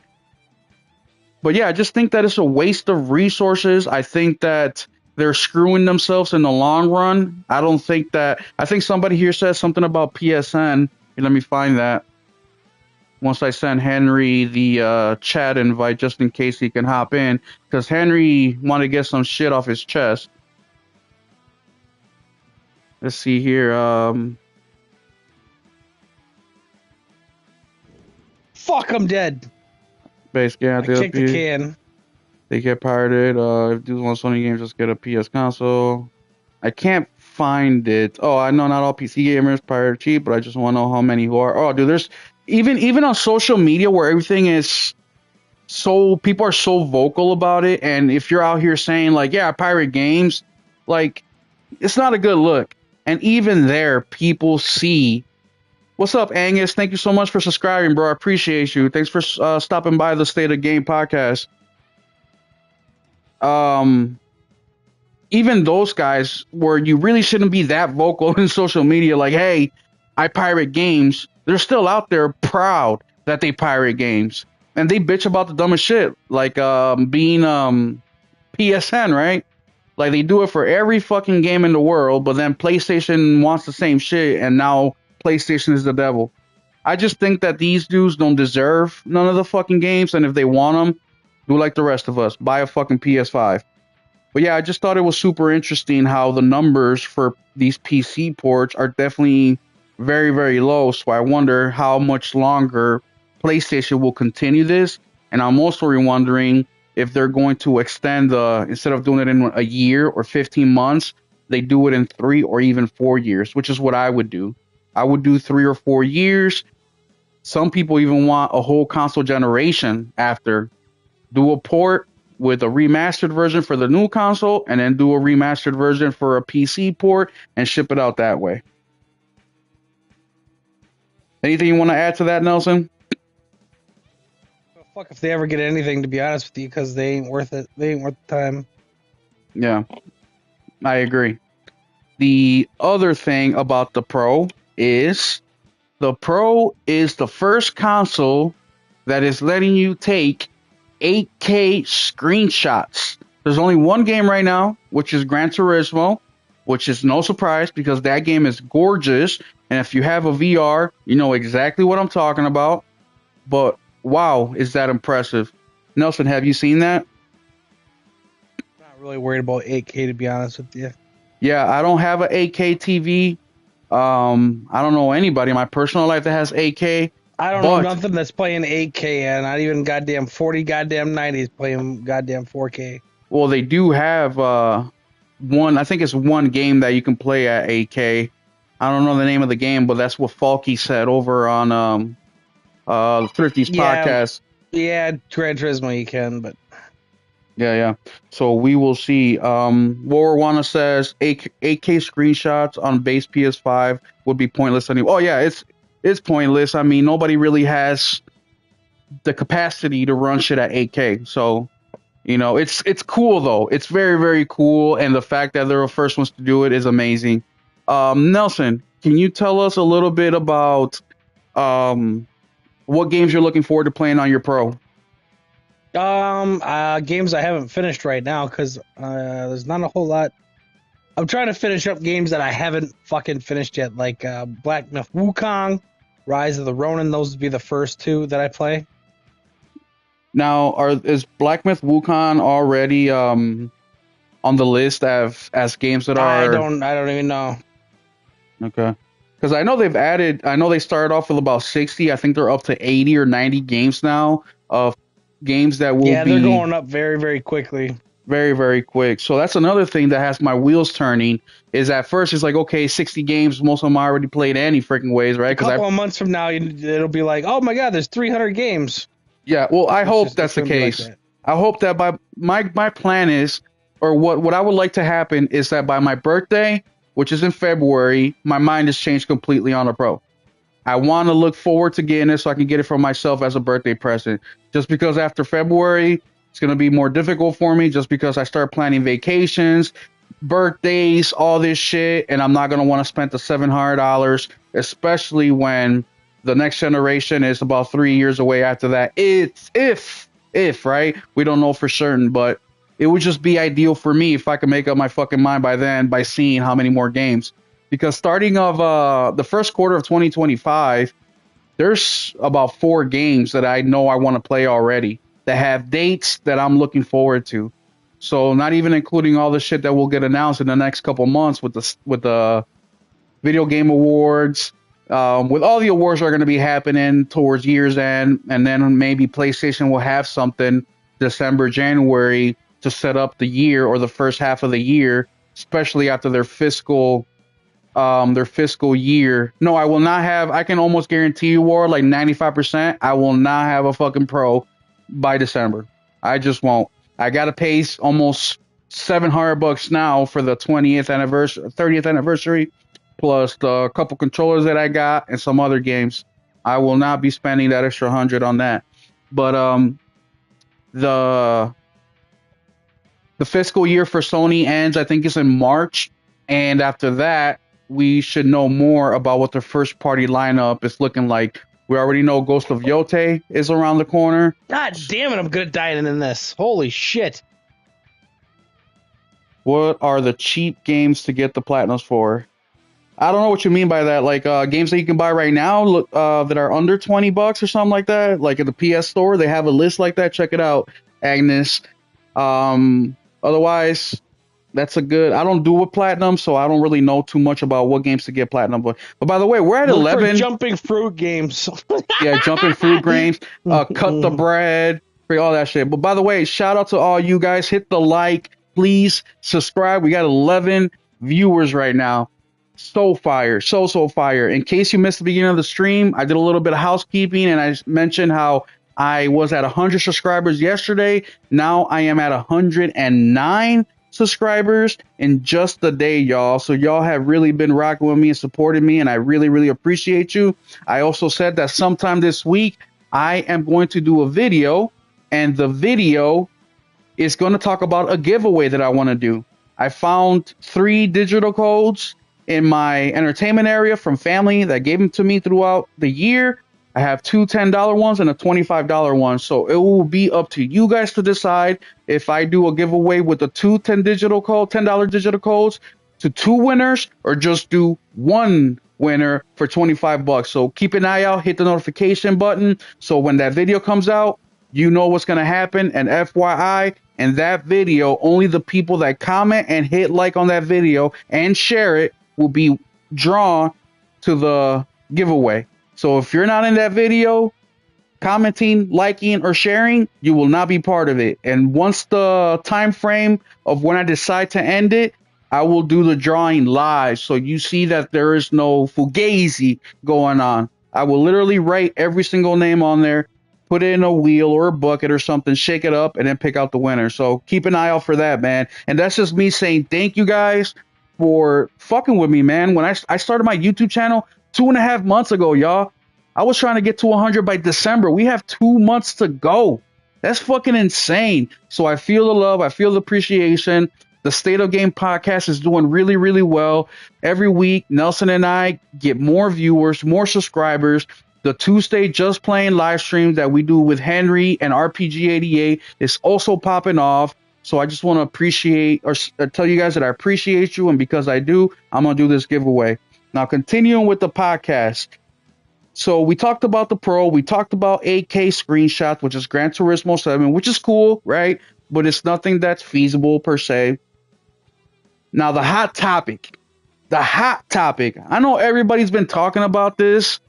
But yeah, I just think that it's a waste of resources. I think that they're screwing themselves in the long run. I don't think that. I think somebody here said something about PSN. Let me find that. Once I send Henry the chat invite, just in case he can hop in, because Henry wanted to get some shit off his chest. Let's see here. Fuck, I'm dead. Basically, I kicked the can. They get pirated. If dudes want Sony games, just get a PS console. I can't find it. Oh, I know not all PC gamers pirate cheap, but I just want to know how many who are. Oh, dude, there's even on social media where everything is so people are so vocal about it, and if you're out here saying like, yeah, I pirate games, like it's not a good look. And even there, people see. What's up, Angus? Thank you so much for subscribing, bro. I appreciate you. Thanks for stopping by the State of Game podcast. Um, even those guys where you really shouldn't be that vocal in social media, like, hey, I pirate games, they're still out there proud that they pirate games. And they bitch about the dumbest shit, like being PSN, right? Like they do it for every fucking game in the world, but then PlayStation wants the same shit, and now PlayStation is the devil. I just think that these dudes don't deserve none of the fucking games, and if they want them, do like the rest of us, buy a fucking PS5. But yeah, I just thought it was super interesting how the numbers for these PC ports are definitely very, very low. So I wonder how much longer PlayStation will continue this. And I'm also wondering if they're going to extend instead of doing it in a year or 15 months, they do it in 3 or even 4 years, which is what I would do. I would do 3 or 4 years. Some people even want a whole console generation after. Do a port with a remastered version for the new console and then do a remastered version for a PC port and ship it out that way. Anything you want to add to that, Nelson? Fuck if they ever get anything, to be honest with you, because they ain't worth it. They ain't worth the time. Yeah, I agree. The other thing about the Pro is the Pro is the first console that is letting you take 8K screenshots. There's only one game right now, which is Gran Turismo, which is no surprise because that game is gorgeous. And if you have a VR, you know exactly what I'm talking about. But wow, is that impressive. Nelson, have you seen that? Not really worried about 8K, to be honest with you. Yeah, I don't have an 8K TV. I don't know anybody in my personal life that has 8K. I don't know nothing that's playing 8K, and not even goddamn 40 goddamn 90s playing goddamn 4K. Well, they do have one. I think it's one game that you can play at 8K. I don't know the name of the game, but that's what Falky said over on Thrifty's podcast. Yeah, Gran Turismo you can, but yeah. So we will see. Warwana says 8K screenshots on base PS5 would be pointless anyway. Oh yeah, it's pointless. I mean, nobody really has the capacity to run shit at 8K. So, you know, it's cool though. It's very, very cool, and the fact that they're the first ones to do it is amazing. Nelson, can you tell us a little bit about what games you're looking forward to playing on your Pro? Games I haven't finished right now because there's not a whole lot. I'm trying to finish up games that I haven't fucking finished yet, like Black Myth Wukong, Rise of the Ronin. Those would be the first two that I play. Now, is Black Myth Wukong already on the list as games that are? I don't even know. Okay, because I know they've added. I know they started off with about 60. I think they're up to 80 or 90 games now of games that will be. Yeah, they're going up very, very quickly. Very, very quick. So that's another thing that has my wheels turning. Is at first it's like, okay, 60 games, most of them I already played any freaking ways, right? A couple of months from now, it'll be like, oh my god, there's 300 games. Yeah, well, I hope that's the case. Like that. I hope that by my plan is, or what I would like to happen is that by my birthday, which is in February, my mind has changed completely on a Pro. I want to look forward to getting it so I can get it for myself as a birthday present. Just because after February, it's going to be more difficult for me just because I start planning vacations. birthdays, all this shit, and I'm not gonna want to spend the $700, especially when the next generation is about 3 years away after that. It's if right, we don't know for certain, but it would just be ideal for me if I could make up my fucking mind by then by seeing how many more games. Because starting of the first quarter of 2025, there's about 4 games that I know I want to play already that have dates that I'm looking forward to. So not even including all the shit that will get announced in the next couple months with the video game awards, with all the awards that are going to be happening towards year's end, and then maybe PlayStation will have something December, January to set up the year or the first half of the year, especially after their fiscal year. No, I will not have. I can almost guarantee you, War, like 95%. I will not have a fucking pro by December. I just won't. I gotta pay almost $700 now for the 20th anniversary, 30th anniversary, plus the couple controllers that I got and some other games. I will not be spending that extra 100 on that. But the the fiscal year for Sony ends, I think, is in March, and after that, we should know more about what the first party lineup is looking like. We already know Ghost of Yote is around the corner. God damn it, I'm good at dying in this. Holy shit. What are the cheap games to get the platinums for? I don't know what you mean by that. Like games that you can buy right now that are under $20 or something like that. Like at the PS Store, they have a list like that. Check it out, Agnes. Otherwise, that's a good. I don't do with platinum, so I don't really know too much about what games to get platinum. But by the way, we're at Look 11. for jumping fruit games. Yeah, jumping fruit games. Cut the bread, all that shit. But by the way, shout out to all you guys. Hit the like, please subscribe. We got 11 viewers right now. So fire, so fire. In case you missed the beginning of the stream, I did a little bit of housekeeping and I mentioned how I was at 100 subscribers yesterday. Now I am at 109 subscribers in just a day, y'all. So y'all have really been rocking with me and supporting me, and I really appreciate you. I also said that sometime this week I am going to do a video, and the video is going to talk about a giveaway that I want to do. I found 3 digital codes in my entertainment area from family that gave them to me throughout the year. I have 2 $10 ones and a $25 one. So it will be up to you guys to decide if I do a giveaway with the $10 digital codes to 2 winners, or just do 1 winner for $25. So keep an eye out, hit the notification button. So when that video comes out, you know what's going to happen. And FYI, in that video, only the people that comment and hit like on that video and share it will be drawn to the giveaway. So if you're not in that video, commenting, liking, or sharing, you will not be part of it. And once the time frame of when I decide to end it, I will do the drawing live. So you see that there is no fugazi going on. I will literally write every single name on there, put it in a wheel or a bucket or something, shake it up, and then pick out the winner. So keep an eye out for that, man. And that's just me saying thank you guys for fucking with me, man. When I started my YouTube channel 2.5 months ago, y'all, I was trying to get to 100 by December. We have 2 months to go. That's fucking insane. So I feel the love. I feel the appreciation. The State of Game podcast is doing really well. Every week, Nelson and I get more viewers, more subscribers. The Tuesday Just Playing live stream that we do with Henry and RPG88 is also popping off. So I just want to appreciate or tell you guys that I appreciate you. And because I do, I'm going to do this giveaway. Now, continuing with the podcast. So we talked about the Pro. We talked about 8K screenshots, which is Gran Turismo 7, which is cool, right? But it's nothing that's feasible per se. Now, the hot topic. The hot topic. I know everybody's been talking about this,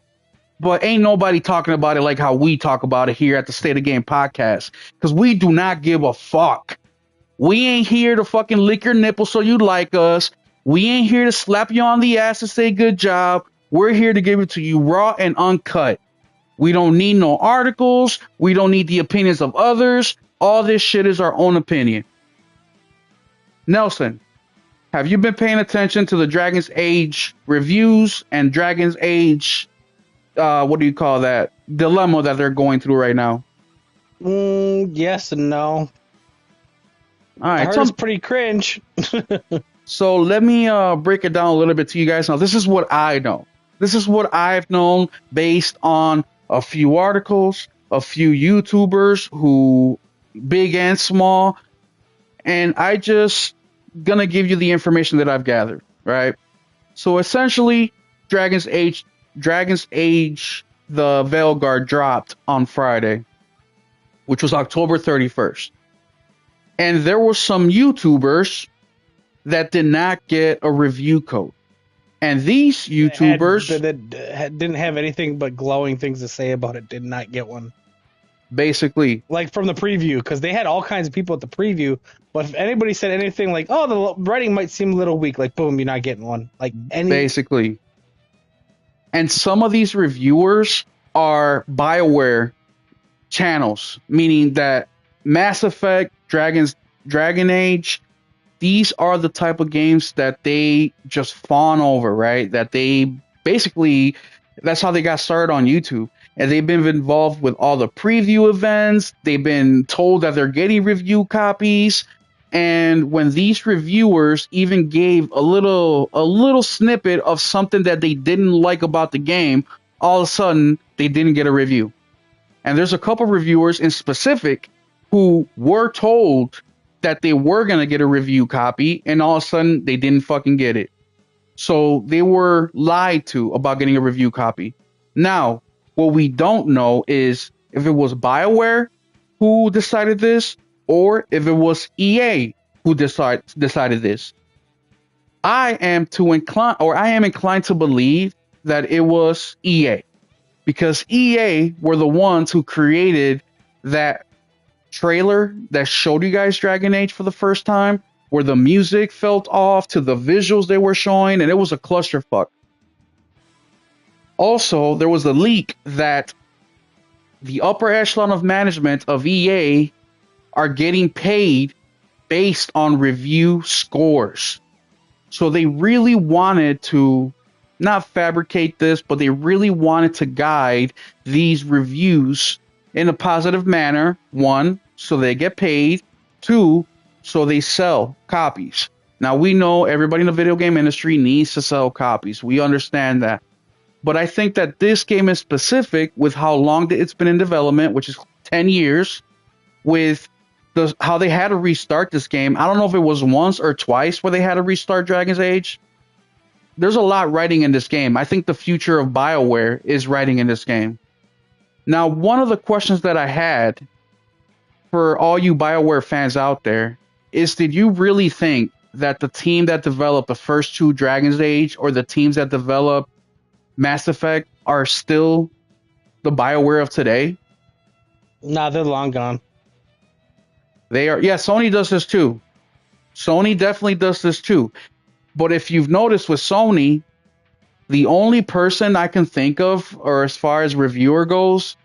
but ain't nobody talking about it like how we talk about it here at the State of Game podcast. Because we do not give a fuck. We ain't here to fucking lick your nipples so you like us. We ain't here to slap you on the ass and say good job. We're here to give it to you raw and uncut. We don't need no articles. We don't need the opinions of others. All this shit is our own opinion. Nelson, have you been paying attention to the Dragon's Age reviews and Dragon's Age, what do you call that, dilemma that they're going through right now? Yes and no. All I right. heard it's pretty cringe. So let me break it down a little bit to you guys. Now, this is what I know. This is what I've known based on a few articles, a few YouTubers who big and small, and I just gonna give you the information that I've gathered, right? So essentially, Dragon's Age, Dragon's Age, the Veilguard dropped on Friday, which was October 31st, and there were some YouTubers that did not get a review code. And these YouTubers That didn't have anything but glowing things to say about it. Did not get one. basically, Like from the preview, because they had all kinds of people at the preview. But if anybody said anything like, "Oh, the writing might seem a little weak," like boom, you're not getting one. Like basically, and some of these reviewers are BioWare channels, meaning that Mass Effect, Dragon Age, these are the type of games that they just fawn over, right? That they basically, that's how they got started on YouTube. And they've been involved with all the preview events. They've been told that they're getting review copies. And when these reviewers even gave a little snippet of something that they didn't like about the game, all of a sudden they didn't get a review. And there's a couple reviewers in specific who were told that they were going to get a review copy, and all of a sudden they didn't fucking get it. So they were lied to about getting a review copy. Now, what we don't know is if it was BioWare who decided this or if it was EA who decided this. I am inclined to believe that it was EA, because EA were the ones who created that trailer that showed you guys Dragon Age for the first time, where the music felt off to the visuals they were showing, and it was a clusterfuck. Also, there was a leak that the upper echelon of management of EA are getting paid based on review scores. So they really wanted to not fabricate this, but they really wanted to guide these reviews in a positive manner. One, so they get paid. Two, so they sell copies. Now, we know everybody in the video game industry needs to sell copies. We understand that. But I think that this game is specific with how long it's been in development, which is 10 years, with how they had to restart this game. I don't know if it was once or twice where they had to restart Dragon's Age. There's a lot writing in this game. I think the future of BioWare is writing in this game. Now, one of the questions that I had for all you BioWare fans out there is, did you really think that the team that developed the first two Dragon's Age or the teams that developed Mass Effect are still the BioWare of today? nah, they're long gone. They are. Yeah, Sony does this too. Sony definitely does this too. But if you've noticed with Sony, the only person I can think of, or as far as reviewer goes,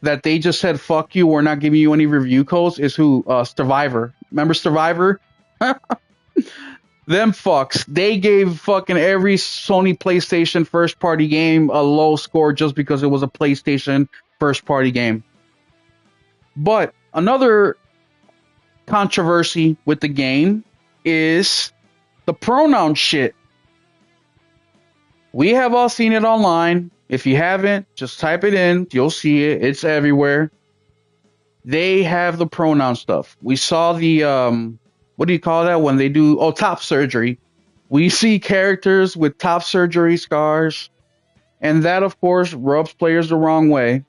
that they just said, fuck you, we're not giving you any review codes, is who? Survivor. Remember Survivor? Them fucks. They gave fucking every Sony PlayStation first party game a low score just because it was a PlayStation first party game. But another controversy with the game is the pronoun shit. We have all seen it online. If you haven't, just type it in. You'll see it. It's everywhere. They have the pronoun stuff. We saw the what do you call that when they do top surgery? We see characters with top surgery scars, and that of course rubs players the wrong way.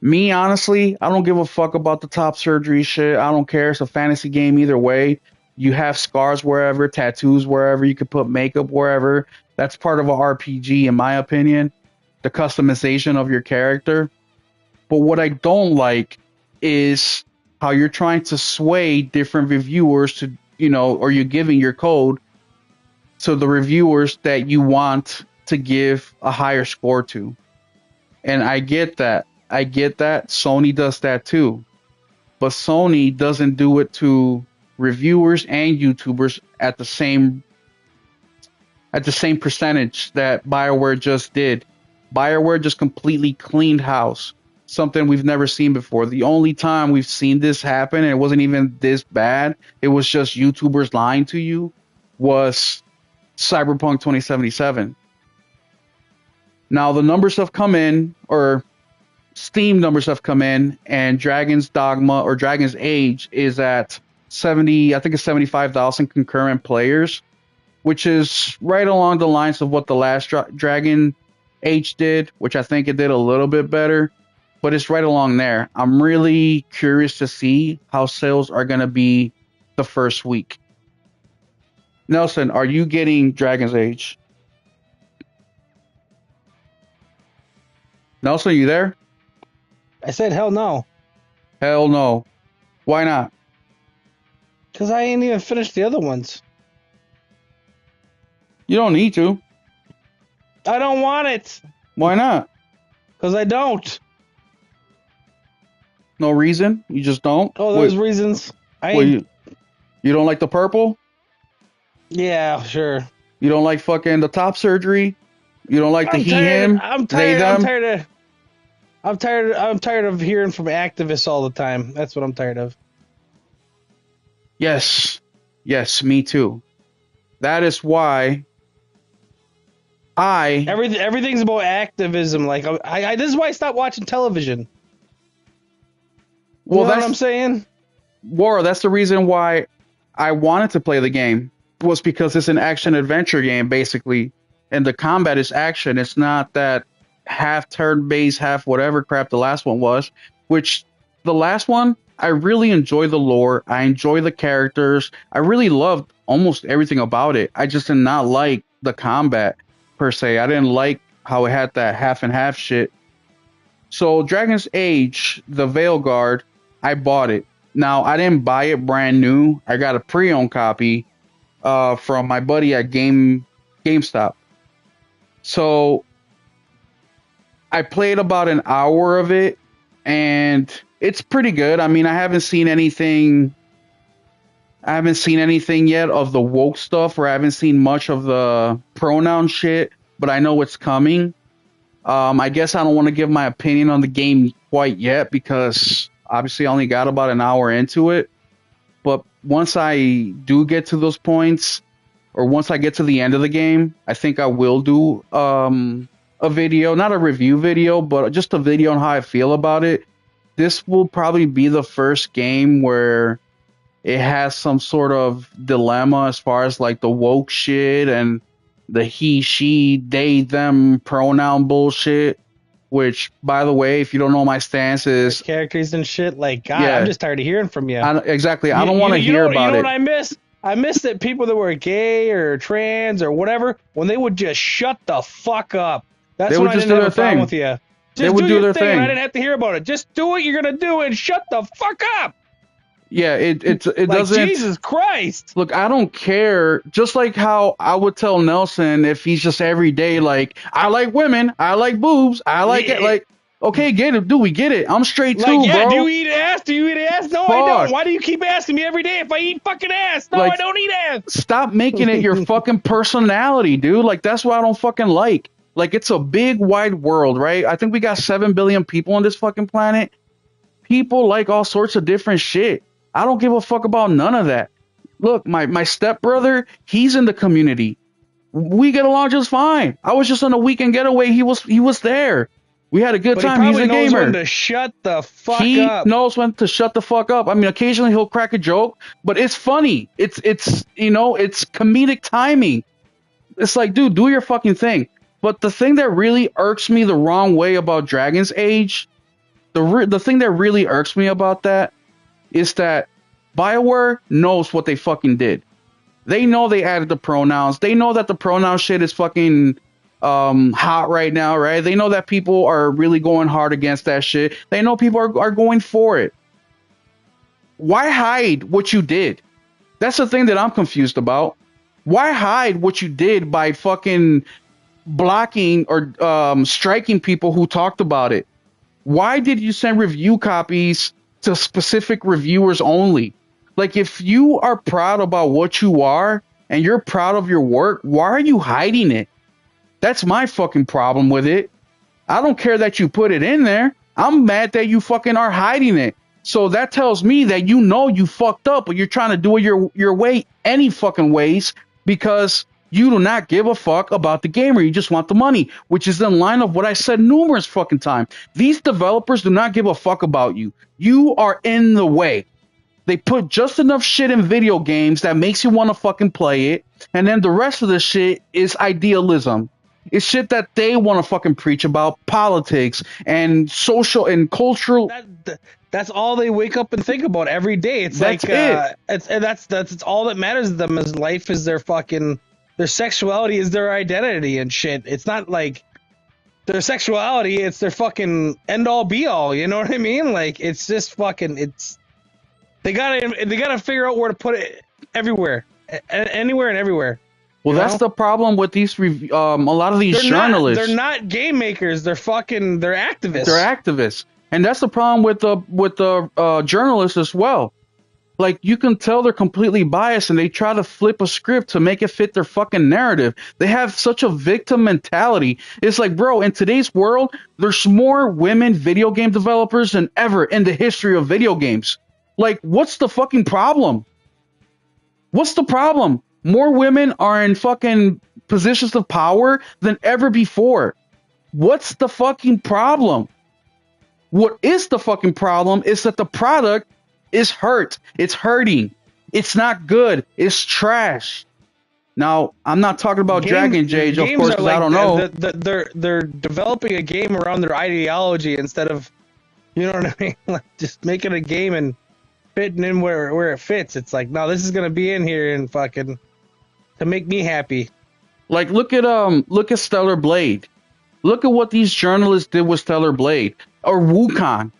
Me, honestly, I don't give a fuck about the top surgery shit. I don't care. It's a fantasy game either way. You have scars wherever, tattoos wherever, you could put makeup wherever. That's part of an RPG, in my opinion. The customization of your character. But what I don't like is how you're trying to sway different reviewers to, or you're giving your code to the reviewers that you want to give a higher score to. And I get that. Sony does that too. But Sony doesn't do it to reviewers and YouTubers at the same percentage that BioWare just did. BioWare just completely cleaned house. something we've never seen before. The only time we've seen this happen, and it wasn't even this bad, it was just YouTubers lying to you, was Cyberpunk 2077. Now the numbers have come in, or Steam numbers have come in, and Dragon's Dogma or Dragon's Age is at 70, I think it's 75,000 concurrent players, which is right along the lines of what the last Dragon Age did, which I think it did a little bit better, but it's right along there. I'm really curious to see how sales are going to be the first week. Nelson, are you getting Dragon's Age? Nelson, are you there? I said hell no. Hell no. Why not? Because I ain't even finished the other ones. You don't need to. I don't want it. Why not? Because I don't. No reason? You just don't? Oh, there's reasons. You don't like the purple? Yeah, sure. You don't like fucking the top surgery? You don't like the he, him? I'm they, them? I'm tired of hearing from activists all the time. That's what I'm tired of. Yes. Yes, me too. That is why everything's about activism. Like I this is why I stopped watching television. Well, you know what I'm saying? War, that's the reason why I wanted to play the game, was because it's an action adventure game basically, and the combat is action. It's not that half turn-based, half whatever crap the last one was, which the last one, I really enjoy the lore. I enjoy the characters. I really loved almost everything about it. I just did not like the combat per se. I didn't like how it had that half and half shit. So Dragon's Age, the Veilguard, I bought it. Now, I didn't buy it brand new. I got a pre-owned copy from my buddy at GameStop. So I played about an hour of it, and it's pretty good. I mean, I haven't seen anything yet of the woke stuff, or I haven't seen much of the pronoun shit, but I know it's coming. I guess I don't want to give my opinion on the game quite yet, because obviously I only got about an hour into it. But once I do get to those points, or once I get to the end of the game, I think I will do a video, not a review video, but just a video on how I feel about it. This will probably be the first game where it has some sort of dilemma as far as like the woke shit and the he, she, they, them pronoun bullshit. Which, by the way, if you don't know my stance is characters and shit. Like, God, yeah. I'm just tired of hearing from you. Exactly. I don't want to hear about it. You know what I miss? I miss that people that were gay or trans or whatever, when they would just shut the fuck up. That's when I didn't have a problem with you. Just do your thing. I didn't have to hear about it. Just do what you're gonna do and shut the fuck up. Yeah, it like, doesn't. Jesus Christ. Look, I don't care. Just like how I would tell Nelson if he's just every day like, I like women, I like boobs, I like it. Like, okay, get it, dude. We get it. I'm straight too, bro. Do you eat ass? Do you eat ass? No, I don't. Why do you keep asking me every day if I eat fucking ass? No, I don't eat ass. Stop making it your fucking personality, dude. Like, that's what I don't fucking like. Like, it's a big, wide world, right? I think we got 7 billion people on this fucking planet. People like all sorts of different shit. I don't give a fuck about none of that. Look, my stepbrother, he's in the community. We get along just fine. I was just on a weekend getaway. He was there. We had a good time. He's a gamer. He knows when to shut the fuck up. He knows when to shut the fuck up. I mean, occasionally he'll crack a joke, but it's funny. It's it's comedic timing. It's like, dude, do your fucking thing. But the thing that really irks me the wrong way about Dragon's Age, the thing that really irks me about that is that BioWare knows what they fucking did. They know they added the pronouns. They know that the pronoun shit is fucking hot right now, right? They know that people are really going hard against that shit. They know people are going for it. Why hide what you did? That's the thing that I'm confused about. Why hide what you did by fucking blocking or striking people who talked about it? Why did you send review copies to specific reviewers only? Like, if you are proud about what you are and you're proud of your work, why are you hiding it? That's my fucking problem with it. I don't care that you put it in there. I'm mad that you fucking are hiding it. So that tells me that you know you fucked up, but you're trying to do it your way any fucking ways because you do not give a fuck about the gamer. You just want the money, which is in line of what I said numerous fucking times. These developers do not give a fuck about you. You are in the way. They put just enough shit in video games that makes you want to fucking play it, and then the rest of the shit is idealism. It's shit that they want to fucking preach about politics and social and cultural. That's all they wake up and think about every day. It's That's like that's all that matters to them. Is life is their fucking their sexuality is their identity and shit. It's not like their sexuality. It's their fucking end all be all. You know what I mean? Like it's just fucking it's. They gotta figure out where to put it everywhere, anywhere and everywhere. Well, that's the problem with these a lot of these journalists. They're not game makers. They're activists. They're activists, and that's the problem with the journalists as well. Like you can tell they're completely biased, and they try to flip a script to make it fit their fucking narrative. They have such a victim mentality. It's like, bro, in today's world, there's more women video game developers than ever in the history of video games. Like, what's the fucking problem? What's the problem? More women are in fucking positions of power than ever before. What's the fucking problem? What is the fucking problem is that the product is hurt. It's hurting. It's not good. It's trash. Now, I'm not talking about Dragon Age, of course, because I don't know. They're developing a game around their ideology instead of, you know what I mean? Like just making a game and fitting in where it fits. It's like, no, this is gonna be in here and fucking to make me happy. Like look at Stellar Blade. Look at what these journalists did with Stellar Blade or Wukong.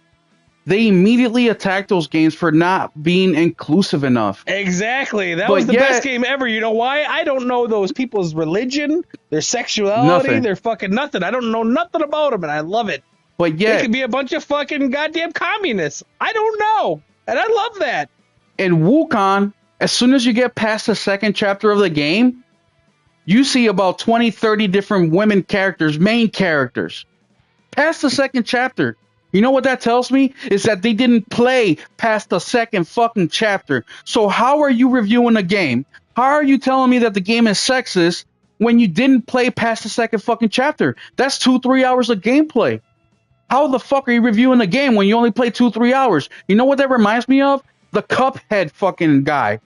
They immediately attacked those games for not being inclusive enough. Exactly. That was the best game ever. You know why? I don't know those people's religion, their sexuality, their fucking nothing. I don't know nothing about them, and I love it. But yet, they could be a bunch of fucking goddamn communists. I don't know. And I love that. In Wukong, as soon as you get past the second chapter of the game, you see about 20, 30 different women characters, main characters. Past the second chapter. You know what that tells me? Is that they didn't play past the second fucking chapter. So how are you reviewing a game? How are you telling me that the game is sexist when you didn't play past the second fucking chapter? That's 2-3 hours of gameplay. How the fuck are you reviewing the game when you only play 2-3 hours? You know what that reminds me of? The Cuphead fucking guy.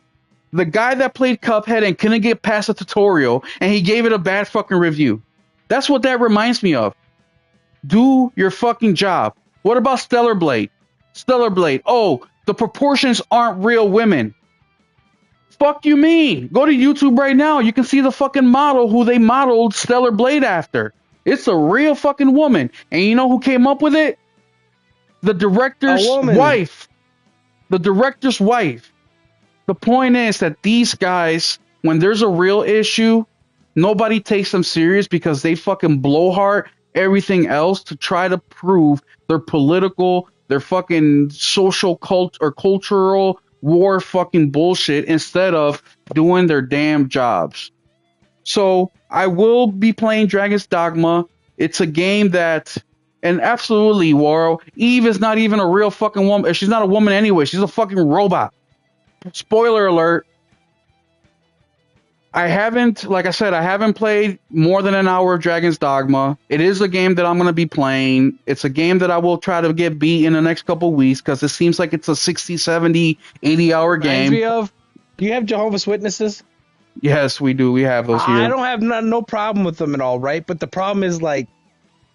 The guy that played Cuphead and couldn't get past the tutorial and he gave it a bad fucking review. That's what that reminds me of. Do your fucking job. What about Stellar Blade? Stellar Blade. Oh, the proportions aren't real women. Fuck you mean? Go to YouTube right now. You can see the fucking model who they modeled Stellar Blade after. It's a real fucking woman. And you know who came up with it? The director's wife. The director's wife. The point is that these guys, when there's a real issue, nobody takes them serious because they fucking blowhard everything else to try to prove their political, their fucking social cultural war fucking bullshit instead of doing their damn jobs. So I will be playing Dragon's Dogma. It's a game that, and absolutely, Waro, Eve is not even a real fucking woman. She's not a woman anyway. She's a fucking robot. Spoiler alert. Like I said, I haven't played more than an hour of Dragon's Dogma. It is a game that I'm going to be playing. It's a game that I will try to get beat in the next couple weeks because it seems like it's a 60, 70, 80-hour game. Do you have Jehovah's Witnesses? Yes, we do. We have those here. I don't have no problem with them at all, right? But the problem is, like,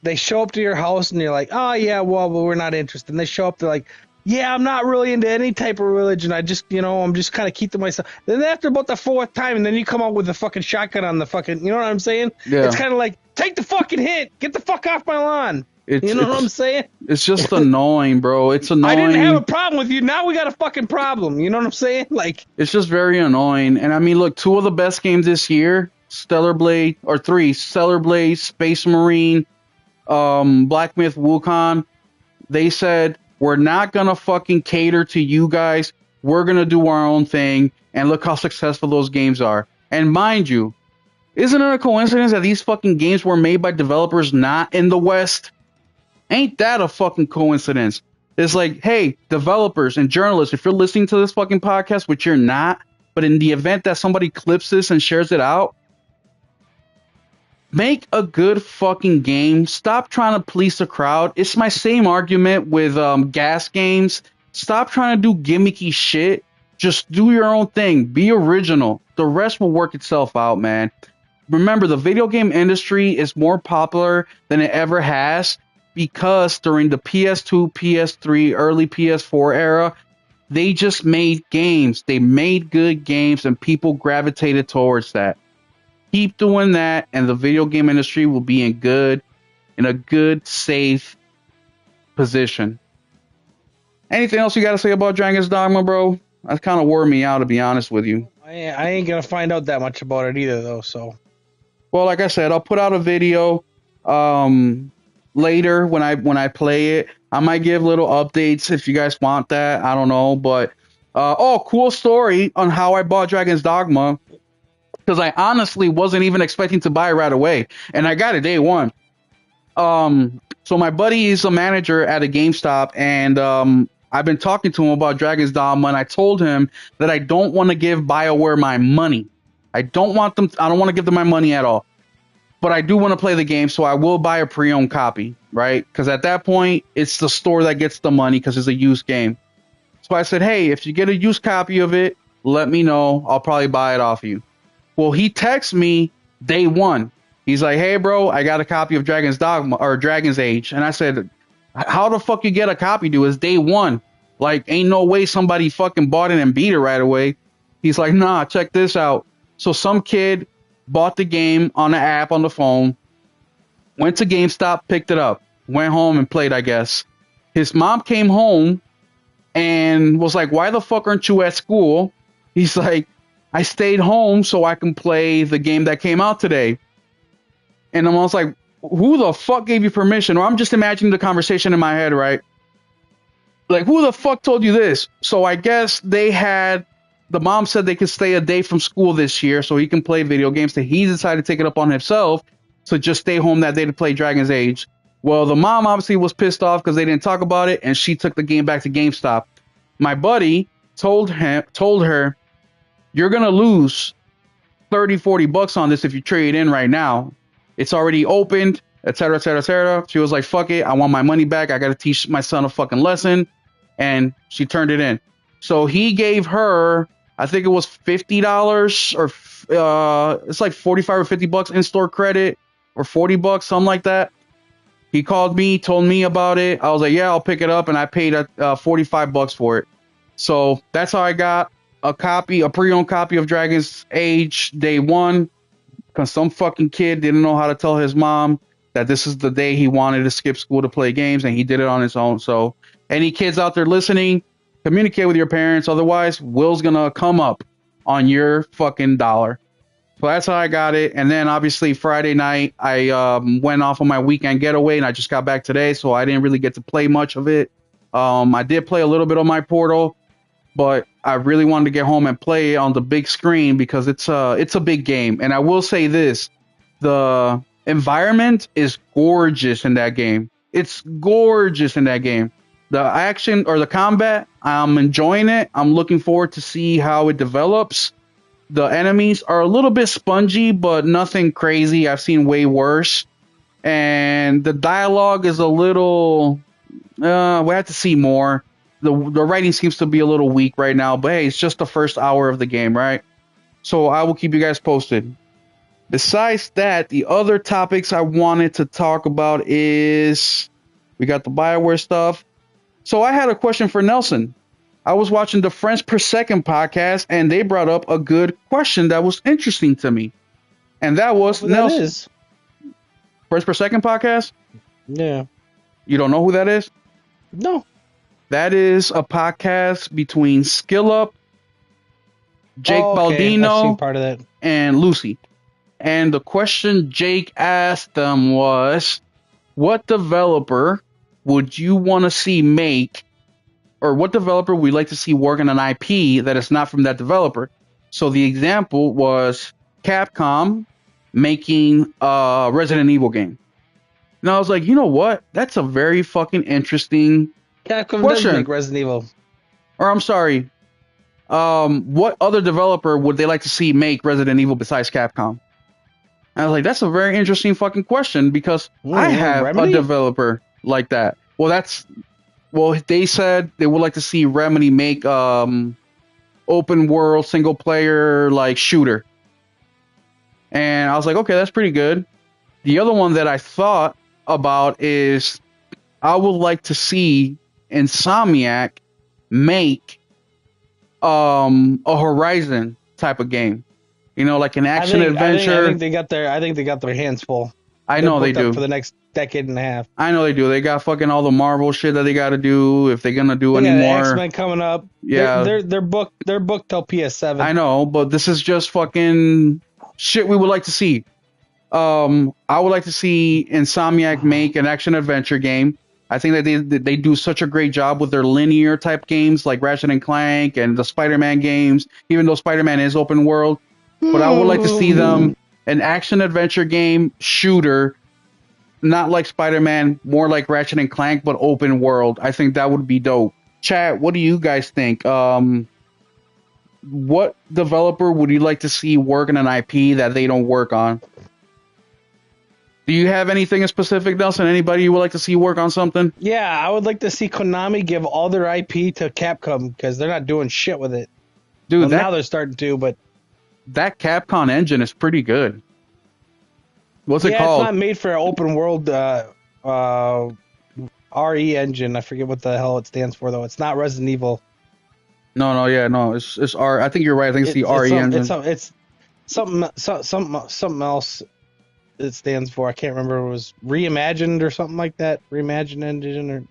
they show up to your house and you're like, oh, yeah, well, we're not interested. And they show up, they're like, yeah, I'm not really into any type of religion. I just, I'm just kind of keep to myself. Then after about the fourth time, and then you come out with the fucking shotgun on the fucking, you know what I'm saying? Yeah. It's kind of like, take the fucking hit. Get the fuck off my lawn. You know what I'm saying? It's just annoying, bro. It's annoying. I didn't have a problem with you. Now we got a fucking problem. You know what I'm saying? Like, it's just very annoying. And I mean, look, 2 of the best games this year, Stellar Blade, or 3, Stellar Blade, Space Marine, Black Myth Wukong, they said, we're not going to fucking cater to you guys. We're going to do our own thing. And look how successful those games are. And mind you, isn't it a coincidence that these fucking games were made by developers not in the West? Ain't that a fucking coincidence? It's like, hey, developers and journalists, if you're listening to this fucking podcast, which you're not, but in the event that somebody clips this and shares it out, make a good fucking game. Stop trying to police the crowd. It's my same argument with gas games. Stop trying to do gimmicky shit. Just do your own thing. Be original. The rest will work itself out, man. Remember, the video game industry is more popular than it ever has because during the PS2, PS3, early PS4 era, they just made games. They made good games and people gravitated towards that. Keep doing that and the video game industry will be in a good, safe position. Anything else you got to say about Dragon's Dogma, bro? That kind of wore me out, to be honest with you. I ain't gonna find out that much about it either, though. So, well, like I said, I'll put out a video later when I play it. I might give little updates if you guys want that. I don't know, but cool story on how I bought Dragon's Dogma, because I honestly wasn't even expecting to buy it right away, and I got it day one. So my buddy is a manager at a GameStop, and I've been talking to him about Dragon's Dogma, and I told him that I don't want to give BioWare my money. I don't want to give them my money at all. But I do want to play the game, so I will buy a pre-owned copy, right? Because at that point, it's the store that gets the money because it's a used game. So I said, hey, if you get a used copy of it, let me know. I'll probably buy it off you. Well, he texts me day one. He's like, hey, bro, I got a copy of Dragon's Dogma or Dragon's Age. And I said, how the fuck you get a copy, dude? It's day one. Like, ain't no way somebody fucking bought it and beat it right away. He's like, nah, check this out. So some kid bought the game on the app on the phone, went to GameStop, picked it up, went home and played, I guess. His mom came home and was like, why the fuck aren't you at school? He's like, I stayed home so I can play the game that came out today. And I was like, who the fuck gave you permission? Or I'm just imagining the conversation in my head, right? Like, who the fuck told you this? So I guess the mom said they could stay a day from school this year so he can play video games. So he decided to take it up on himself to just stay home that day to play Dragon's Age. Well, the mom obviously was pissed off because they didn't talk about it, and she took the game back to GameStop. My buddy told her, you're going to lose 30, 40 bucks on this if you trade in right now. It's already opened, etc., etc., etc. She was like, fuck it. I want my money back. I got to teach my son a fucking lesson. And she turned it in. So he gave her, I think it was $50 or it's like 45 or 50 bucks in-store credit or 40 bucks, something like that. He called me, told me about it. I was like, yeah, I'll pick it up. And I paid 45 bucks for it. So that's how I got a pre-owned copy of Dragon's Age day one. Because some fucking kid didn't know how to tell his mom that this is the day he wanted to skip school to play games, and he did it on his own. So any kids out there listening, communicate with your parents. Otherwise, Will's going to come up on your fucking dollar. So that's how I got it. And then obviously Friday night, I went off on my weekend getaway, and I just got back today, so I didn't really get to play much of it. I did play a little bit on my Portal, but I really wanted to get home and play it on the big screen because it's a big game. And I will say this, the environment is gorgeous in that game. It's gorgeous in that game. The action or the combat, I'm enjoying it. I'm looking forward to see how it develops. The enemies are a little bit spongy, but nothing crazy. I've seen way worse. And the dialogue is a little, we have to see more. The writing seems to be a little weak right now, but hey, it's just the first hour of the game, right? So I will keep you guys posted. Besides that, the other topics I wanted to talk about is we got the BioWare stuff. So I had a question for Nelson. I was watching the Frames Per Second podcast, and they brought up a good question that was interesting to me. And that was Nelson. That is? Frames Per Second podcast? Yeah. You don't know who that is? No. That is a podcast between SkillUp, Jake Baldino, part of that. and Lucy. And the question Jake asked them was, what developer would you want to see make, or what developer would you like to see work on an IP that is not from that developer? So the example was Capcom making a Resident Evil game. And I was like, you know what? That's a very fucking interesting Capcom does question. make Resident Evil. Or I'm sorry, what other developer would they like to see make Resident Evil besides Capcom? And I was like, that's a very interesting fucking question because I have a Remedy? developer like that. Well, they said they would like to see Remedy make open world single player like shooter. And I was like, okay, that's pretty good. The other one that I thought about is I would like to see Insomniac make a Horizon type of game. You know, like an action adventure. I think they got their hands full. I They're know they booked up do. for the next decade and a half. I know they do. They got fucking all the Marvel shit that they got to do if they're gonna do They any got more. X-Men coming up. Yeah, They're booked till PS7. I know, but this is just fucking shit we would like to see. I would like to see Insomniac make an action adventure game. I think that they do such a great job with their linear type games like Ratchet and Clank and the Spider-Man games, even though Spider-Man is open world. But I would like to see them an action adventure game shooter, not like Spider-Man, more like Ratchet and Clank, but open world. I think that would be dope. Chat, what do you guys think? What developer would you like to see work on an IP that they don't work on? Do you have anything in specific, Nelson? Anybody you would like to see work on something? Yeah, I would like to see Konami give all their IP to Capcom because they're not doing shit with it. Dude, now they're starting to, but that Capcom engine is pretty good. What's it called? It's not made for an open world RE engine. I forget what the hell it stands for though. It's not Resident Evil. No, it's R. I think you're right. I think it's the RE engine. It's something else. It stands for. I can't remember. It was reimagined or something like that. Reimagined engine or.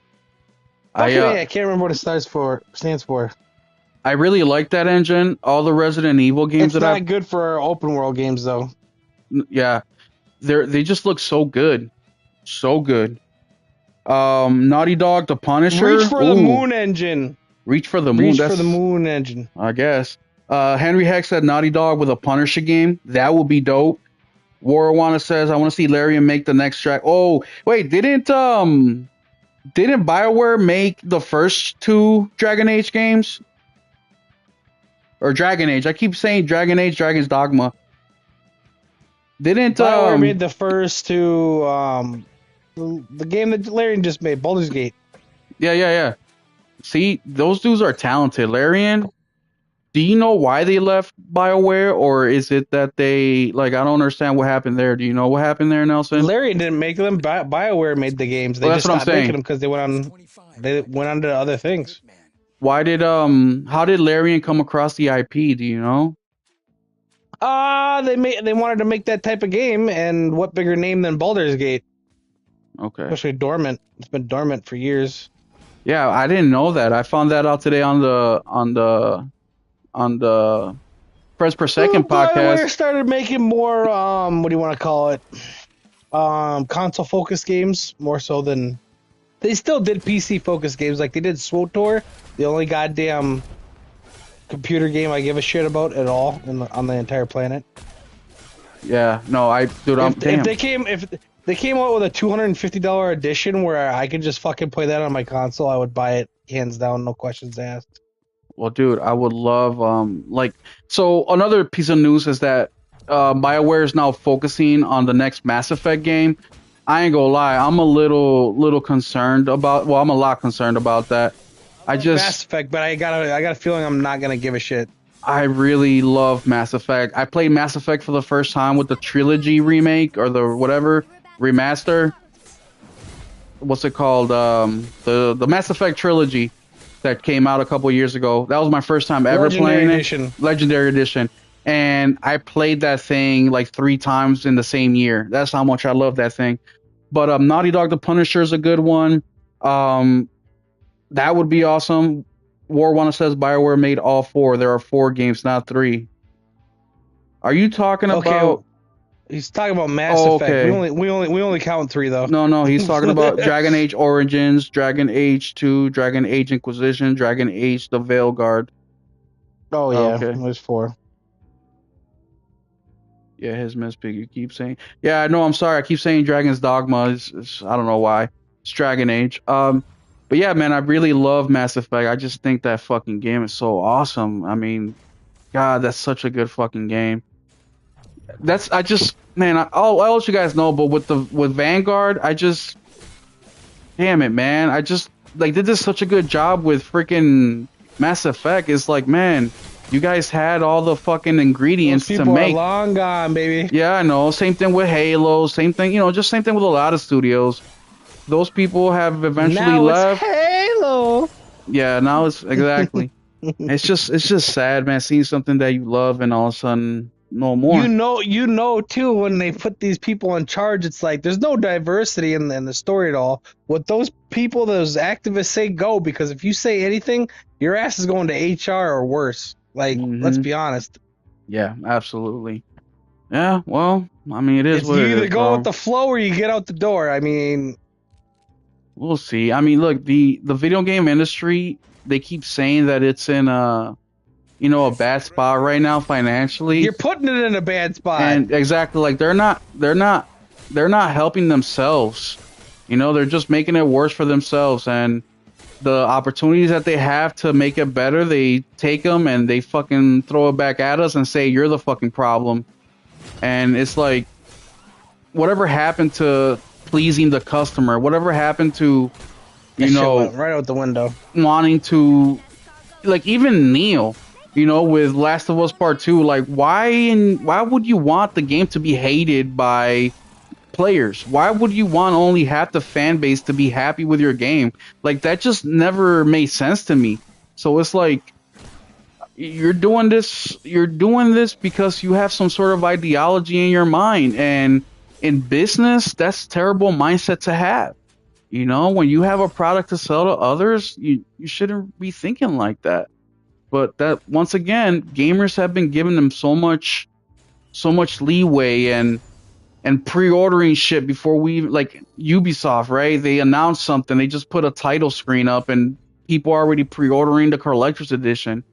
I can't remember what it stands for. I really like that engine. All the Resident Evil games it's not good for open world games though. Yeah, they just look so good, so good. Naughty Dog, The Punisher. Reach for the Moon engine. Reach for the Moon. Reach for the Moon engine. I guess. Henry Heck said Naughty Dog with a Punisher game. That would be dope. Warwana says I want to see Larian make the next track. Oh wait, didn't BioWare make the first two Dragon Age games? Or Dragon Age? I keep saying Dragon Age, Dragon's Dogma. Didn't BioWare made the first two? The game that Larian just made, Baldur's Gate. Yeah. See, those dudes are talented. Larian, do you know why they left BioWare, or is it that they I don't understand what happened there? Do you know what happened there, Nelson? Larian didn't make them. BioWare made the games. They just stopped making them because they went on to other things. Why did how did Larian come across the IP? Do you know? They wanted to make that type of game, and what bigger name than Baldur's Gate? Okay. Especially dormant. It's been dormant for years. Yeah, I didn't know that. I found that out today on the Press Per Second podcast. BioWare started making more what do you want to call it? Console focused games more so than they still did PC focused games like they did SWTOR, the only goddamn computer game I give a shit about at all on the entire planet. Yeah, no, if they came out with a $250 edition where I could just fucking play that on my console, I would buy it hands down, no questions asked. Well, dude, I would love so another piece of news is that BioWare is now focusing on the next Mass Effect game. I ain't gonna lie, I'm a little concerned about. Well, I'm a lot concerned about that. Mass Effect, but I got a feeling I'm not gonna give a shit. I really love Mass Effect. I played Mass Effect for the first time with the trilogy remake or the whatever remaster. What's it called? The Mass Effect trilogy that came out a couple years ago. That was my first time ever playing it. Legendary Edition. And I played that thing like 3 times in the same year. That's how much I love that thing. But Naughty Dog The Punisher is a good one. That would be awesome. Warwana says BioWare made all 4. There are 4 games, not 3. Are you talking about? He's talking about Mass Effect. Okay. We only count 3 though. No, he's talking about Dragon Age Origins, Dragon Age 2, Dragon Age Inquisition, Dragon Age The Veilguard. Oh yeah, okay. There's 4. Yeah, his mispick. You keep saying. Yeah, I know. I'm sorry. I keep saying Dragon's Dogma. I don't know why. It's Dragon Age. But yeah, man, I really love Mass Effect. I just think that fucking game is so awesome. I mean, God, that's such a good fucking game. That's I just man, I'll let you guys know. But with Vanguard, I just damn it, man. I just like did this such a good job with freaking Mass Effect. It's like, man, you guys had all the fucking Those ingredients to people are make. long gone, baby. Yeah, I know. Same thing with Halo. Same thing, just same thing with a lot of studios. Those people have eventually Now it's left. Halo. Yeah, now it's exactly. It's just sad, man, seeing something that you love and all of a sudden no more. You know too when they put these people in charge, it's like there's no diversity in the story at all. What those people, those activists say, go, because if you say anything, your ass is going to HR or worse. Like, let's Hmm. be honest. Yeah, absolutely. Yeah, well, I mean, it is It's what you it either is, go with bro. the flow or you get out the door. I mean, We'll see. I mean, look, the video game industry, they keep saying that it's in a bad spot right now financially. you're putting it in a bad spot. And exactly, like they're not helping themselves. They're just making it worse for themselves. And the opportunities that they have to make it better, they take them and they fucking throw it back at us and say you're the fucking problem. And it's like whatever happened to pleasing the customer? Whatever happened to That you shit went know right out the window. wanting to like even Neil? With Last of Us Part Two, like why would you want the game to be hated by players? Why would you want only half the fan base to be happy with your game? Like that just never made sense to me. So it's like you're doing this because you have some sort of ideology in your mind, and in business that's a terrible mindset to have. When you have a product to sell to others, you shouldn't be thinking like that. But that once again, gamers have been giving them so much leeway and pre-ordering shit before like Ubisoft, right? They announced something, they just put a title screen up and people are already pre-ordering the collector's edition.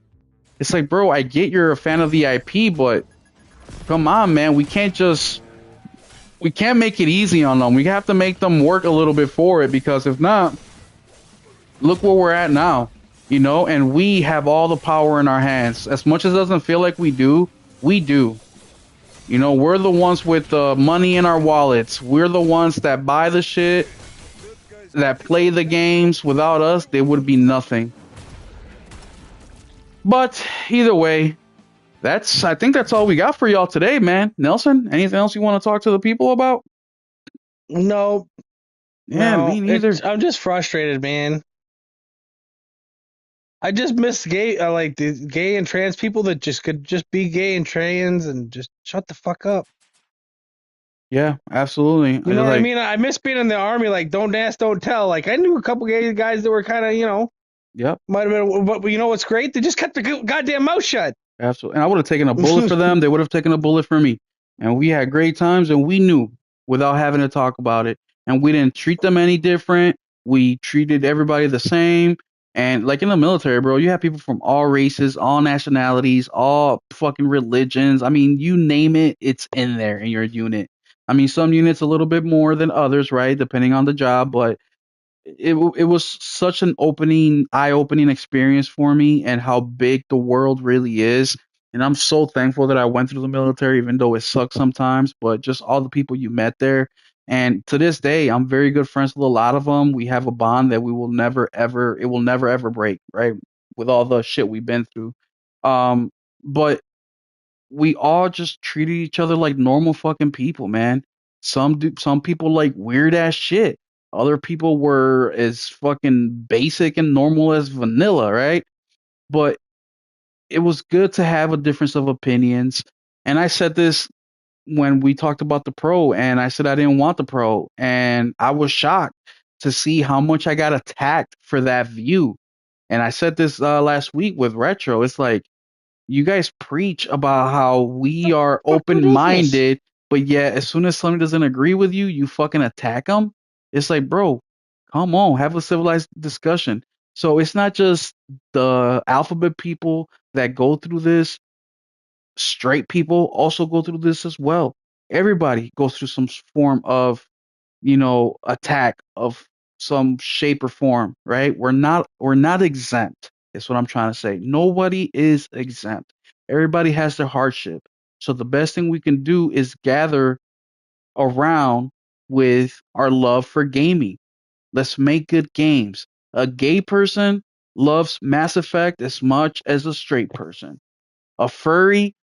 It's like, bro, I get you're a fan of the IP, but come on, man, we can't make it easy on them. We have to make them work a little bit for it, because if not, look where we're at now. And we have all the power in our hands. As much as it doesn't feel like we do, we do. We're the ones with the money in our wallets. We're the ones that buy the shit, that play the games. Without us, they would be nothing. But either way, I think that's all we got for y'all today, man. Nelson, anything else you want to talk to the people about? No, Yeah, no, me neither. I'm just frustrated, man. I just miss gay, like the gay and trans people that just could just be gay and trans and just shut the fuck up. Yeah, absolutely. You I know what I like, mean? I miss being in the army. Like, don't ask, don't tell. Like, I knew a couple gay guys that were kind of, yep, might have been. But you know what's great? They just kept their goddamn mouth shut. absolutely. And I would have taken a bullet for them. They would have taken a bullet for me. And we had great times, and we knew without having to talk about it. And we didn't treat them any different. We treated everybody the same. And like in the military, bro, you have people from all races, all nationalities, all fucking religions. I mean, you name it, it's in there in your unit. I mean, some units a little bit more than others, right? Depending on the job, but it was such an eye-opening experience for me, and how big the world really is. And I'm so thankful that I went through the military, even though it sucks sometimes. But just all the people you met there, and to this day, I'm very good friends with a lot of them. We have a bond that we will never ever, it will never ever break, right? With all the shit we've been through, but we all just treated each other like normal fucking people, man. Some people like weird ass shit. Other people were as fucking basic and normal as vanilla, right? But it was good to have a difference of opinions. And I said this when we talked about the pro, and I said I didn't want the pro, and I was shocked to see how much I got attacked for that view. And I said this last week with retro. It's like, you guys preach about how we are Fuck, who open does this? minded, but yet as soon as someone doesn't agree with you, you fucking attack them. It's like, bro, come on, have a civilized discussion. So it's not just the alphabet people that go through this. straight people also go through this as well. Everybody goes through some form of, attack of some shape or form, right? We're not exempt. Is what I'm trying to say. Nobody is exempt. Everybody has their hardship. So the best thing we can do is gather around with our love for gaming. Let's make good games. A gay person loves Mass Effect as much as a straight person. A furry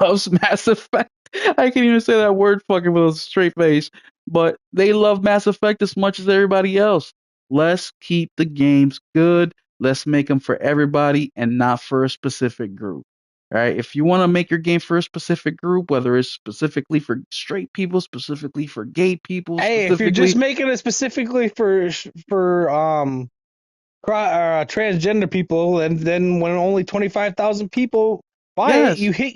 loves Mass Effect. I can't even say that word fucking with a straight face, but they love Mass Effect as much as everybody else. Let's keep the games good. Let's make them for everybody and not for a specific group. Right? If you want to make your game for a specific group, whether it's specifically for straight people, specifically for gay people, Hey, if you're just specifically, making it specifically for transgender people, and then when only 25,000 people buy it, yes, you hit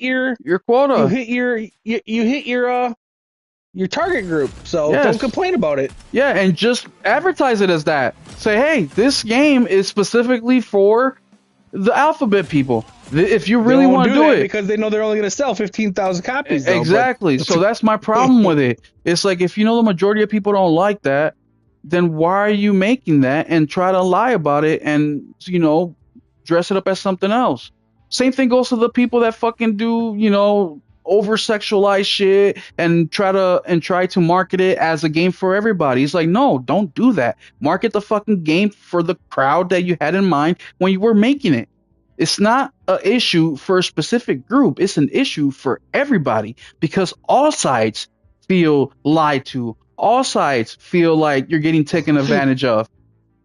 your your quota. you hit your target group. So don't Yes. complain about it. Yeah, and just advertise it as that. Say, hey, this game is specifically for the alphabet people. If you They really won't want to do do that it, because they know they're only going to sell 15,000 copies though. But exactly. So that's my problem with it. It's like if you know the majority of people don't like that, then why are you making that and try to lie about it and dress it up as something else? Same thing goes to the people that fucking do over sexualize shit and try to market it as a game for everybody. It's like, no, don't do that. Market the fucking game for the crowd that you had in mind when you were making it. It's not an issue for a specific group. It's an issue for everybody because all sides feel lied to. All sides feel like you're getting taken advantage of.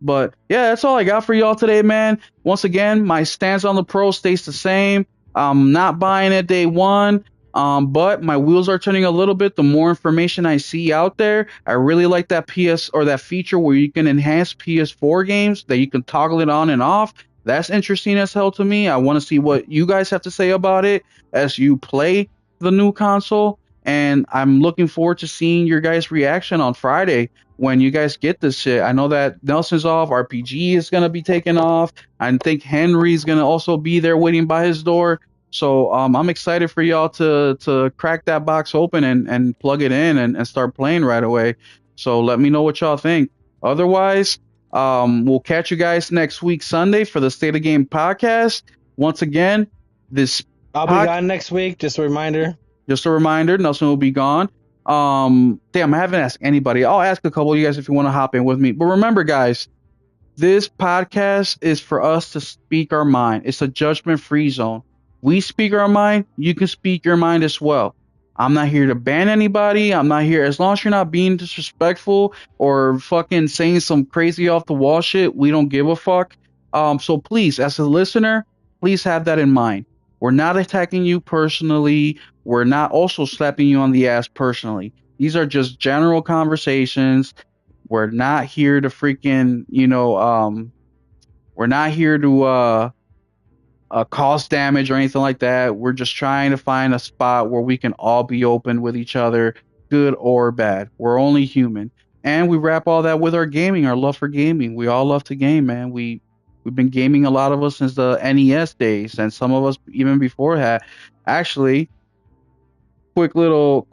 But yeah, that's all I got for y'all today, man. Once again, my stance on the Pro stays the same. I'm not buying it day one. But my wheels are turning a little bit. The more information I see out there, I really like that PS or that feature where you can enhance PS4 games that you can toggle it on and off. That's interesting as hell to me. I want to see what you guys have to say about it as you play the new console. And I'm looking forward to seeing your guys' reaction on Friday when you guys get this shit. I know that Nelson's off, RPG is gonna be taken off. I think Henry's gonna also be there waiting by his door. So I'm excited for y'all to crack that box open and plug it in and start playing right away. So let me know what y'all think. Otherwise, we'll catch you guys next week Sunday for the State of Game podcast. Once again, this I'll be gone next week. Just a reminder. just a reminder, Nelson will be gone. Damn, I haven't asked anybody. I'll ask a couple of you guys if you want to hop in with me. But remember, guys, this podcast is for us to speak our mind. It's a judgment-free zone. We speak our mind. You can speak your mind as well. I'm not here to ban anybody. I'm not here as long as you're not being disrespectful or fucking saying some crazy off the wall shit. We don't give a fuck. So please, as a listener, please have that in mind. We're not attacking you personally. We're not also slapping you on the ass personally. These are just general conversations. We're not here to freaking, we're not here to cause damage or anything like that. We're just trying to find a spot where we can all be open with each other, good or bad. We're only human. And we wrap all that with our gaming, our love for gaming. We all love to game, man. We've been gaming, a lot of us, since the NES days, and some of us even before that. Actually, a quick little,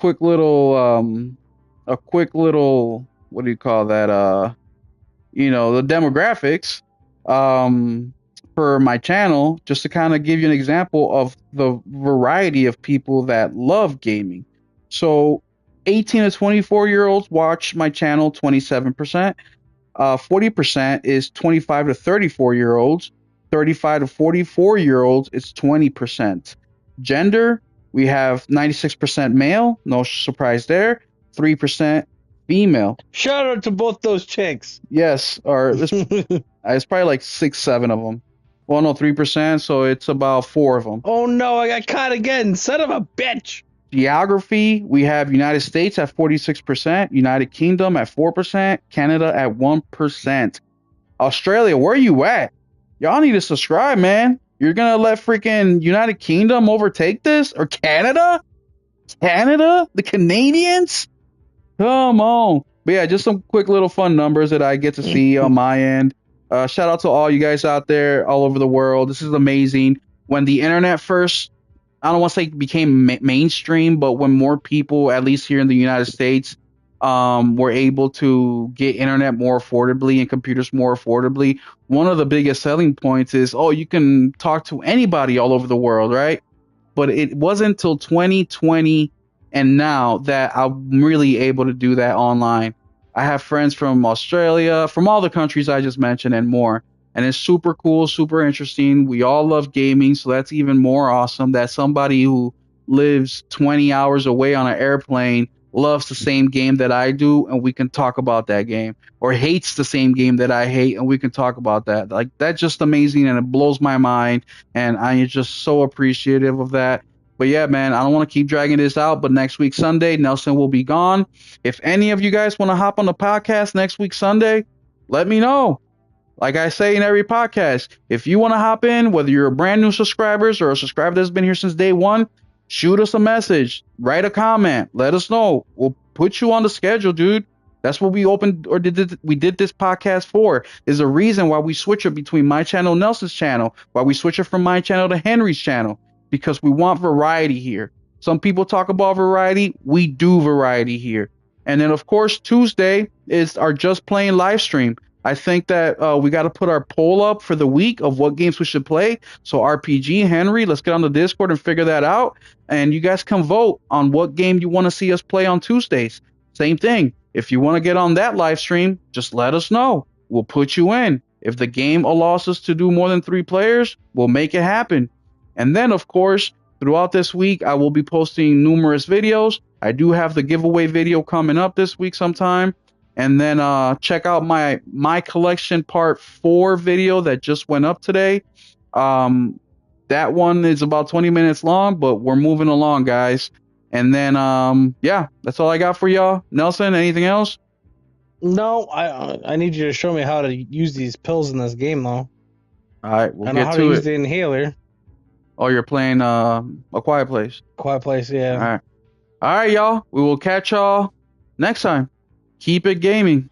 what do you call that? The demographics, um, for my channel, just to kind of give you an example of the variety of people that love gaming. So, 18 to 24-year-olds watch my channel, 27%. 40% is 25 to 34-year-olds. 35 to 44-year-olds, it's 20%. Gender, we have 96% male, no surprise there. 3% female. Shout out to both those chicks. Yes, or it's probably like 6, 7 of them. Well, no, 3%, so it's about 4 of them. Oh no, I got caught again. Son of a bitch. Geography, we have United States at 46%, United Kingdom at 4%, Canada at 1%. Australia, where you at? Y'all need to subscribe, man. You're gonna let freaking United Kingdom overtake this? Or Canada? Canada? The Canadians? Come on. But yeah, just some quick little fun numbers that I get to see on my end. Shout out to all you guys out there all over the world. This is amazing. When the internet first I don't want to say became mainstream, but when more people, at least here in the United States, were able to get internet more affordably and computers more affordably, one of the biggest selling points is, oh, you can talk to anybody all over the world, right? But it wasn't until 2020 and now that I'm really able to do that online. I have friends from Australia, from all the countries I just mentioned, and more. And it's super cool, super interesting. We all love gaming, so that's even more awesome that somebody who lives 20 hours away on an airplane loves the same game that I do, and we can talk about that game, or hates the same game that I hate, and we can talk about that. Like, that's just amazing, and it blows my mind, and I am just so appreciative of that. But yeah, man, I don't want to keep dragging this out, but next week Sunday, Nelson will be gone. If any of you guys want to hop on the podcast next week Sunday, let me know. Like I say in every podcast, if you want to hop in, whether you're a brand new subscribers or a subscriber that's been here since day one, shoot us a message, write a comment, let us know. We'll put you on the schedule, dude. That's what we opened or we did this podcast for. Is a reason why we switch it between my channel and Nelson's channel, why we switch it from my channel to Henry's channel, because we want variety here. Some people talk about variety, we do variety here. And then of course Tuesday is our Just Playing live stream. I think that we got to put our poll up for the week of what games we should play. So RPG, Henry, let's get on the Discord and figure that out. And you guys can vote on what game you want to see us play on Tuesdays. Same thing. If you want to get on that live stream, just let us know. We'll put you in. If the game allows us to do more than 3 players, we'll make it happen. And then, of course, throughout this week, I will be posting numerous videos. I do have the giveaway video coming up this week sometime. And then check out my collection part 4 video that just went up today. That one is about 20 minutes long, but we're moving along, guys. And then yeah, that's all I got for y'all. Nelson, anything else? No, I need you to show me how to use these pills in this game, though. All right, we'll I know get how to to use it. the inhaler. Oh, you're playing A Quiet Place. Quiet Place, yeah. All right, y'all. We will catch y'all next time. Keep it gaming.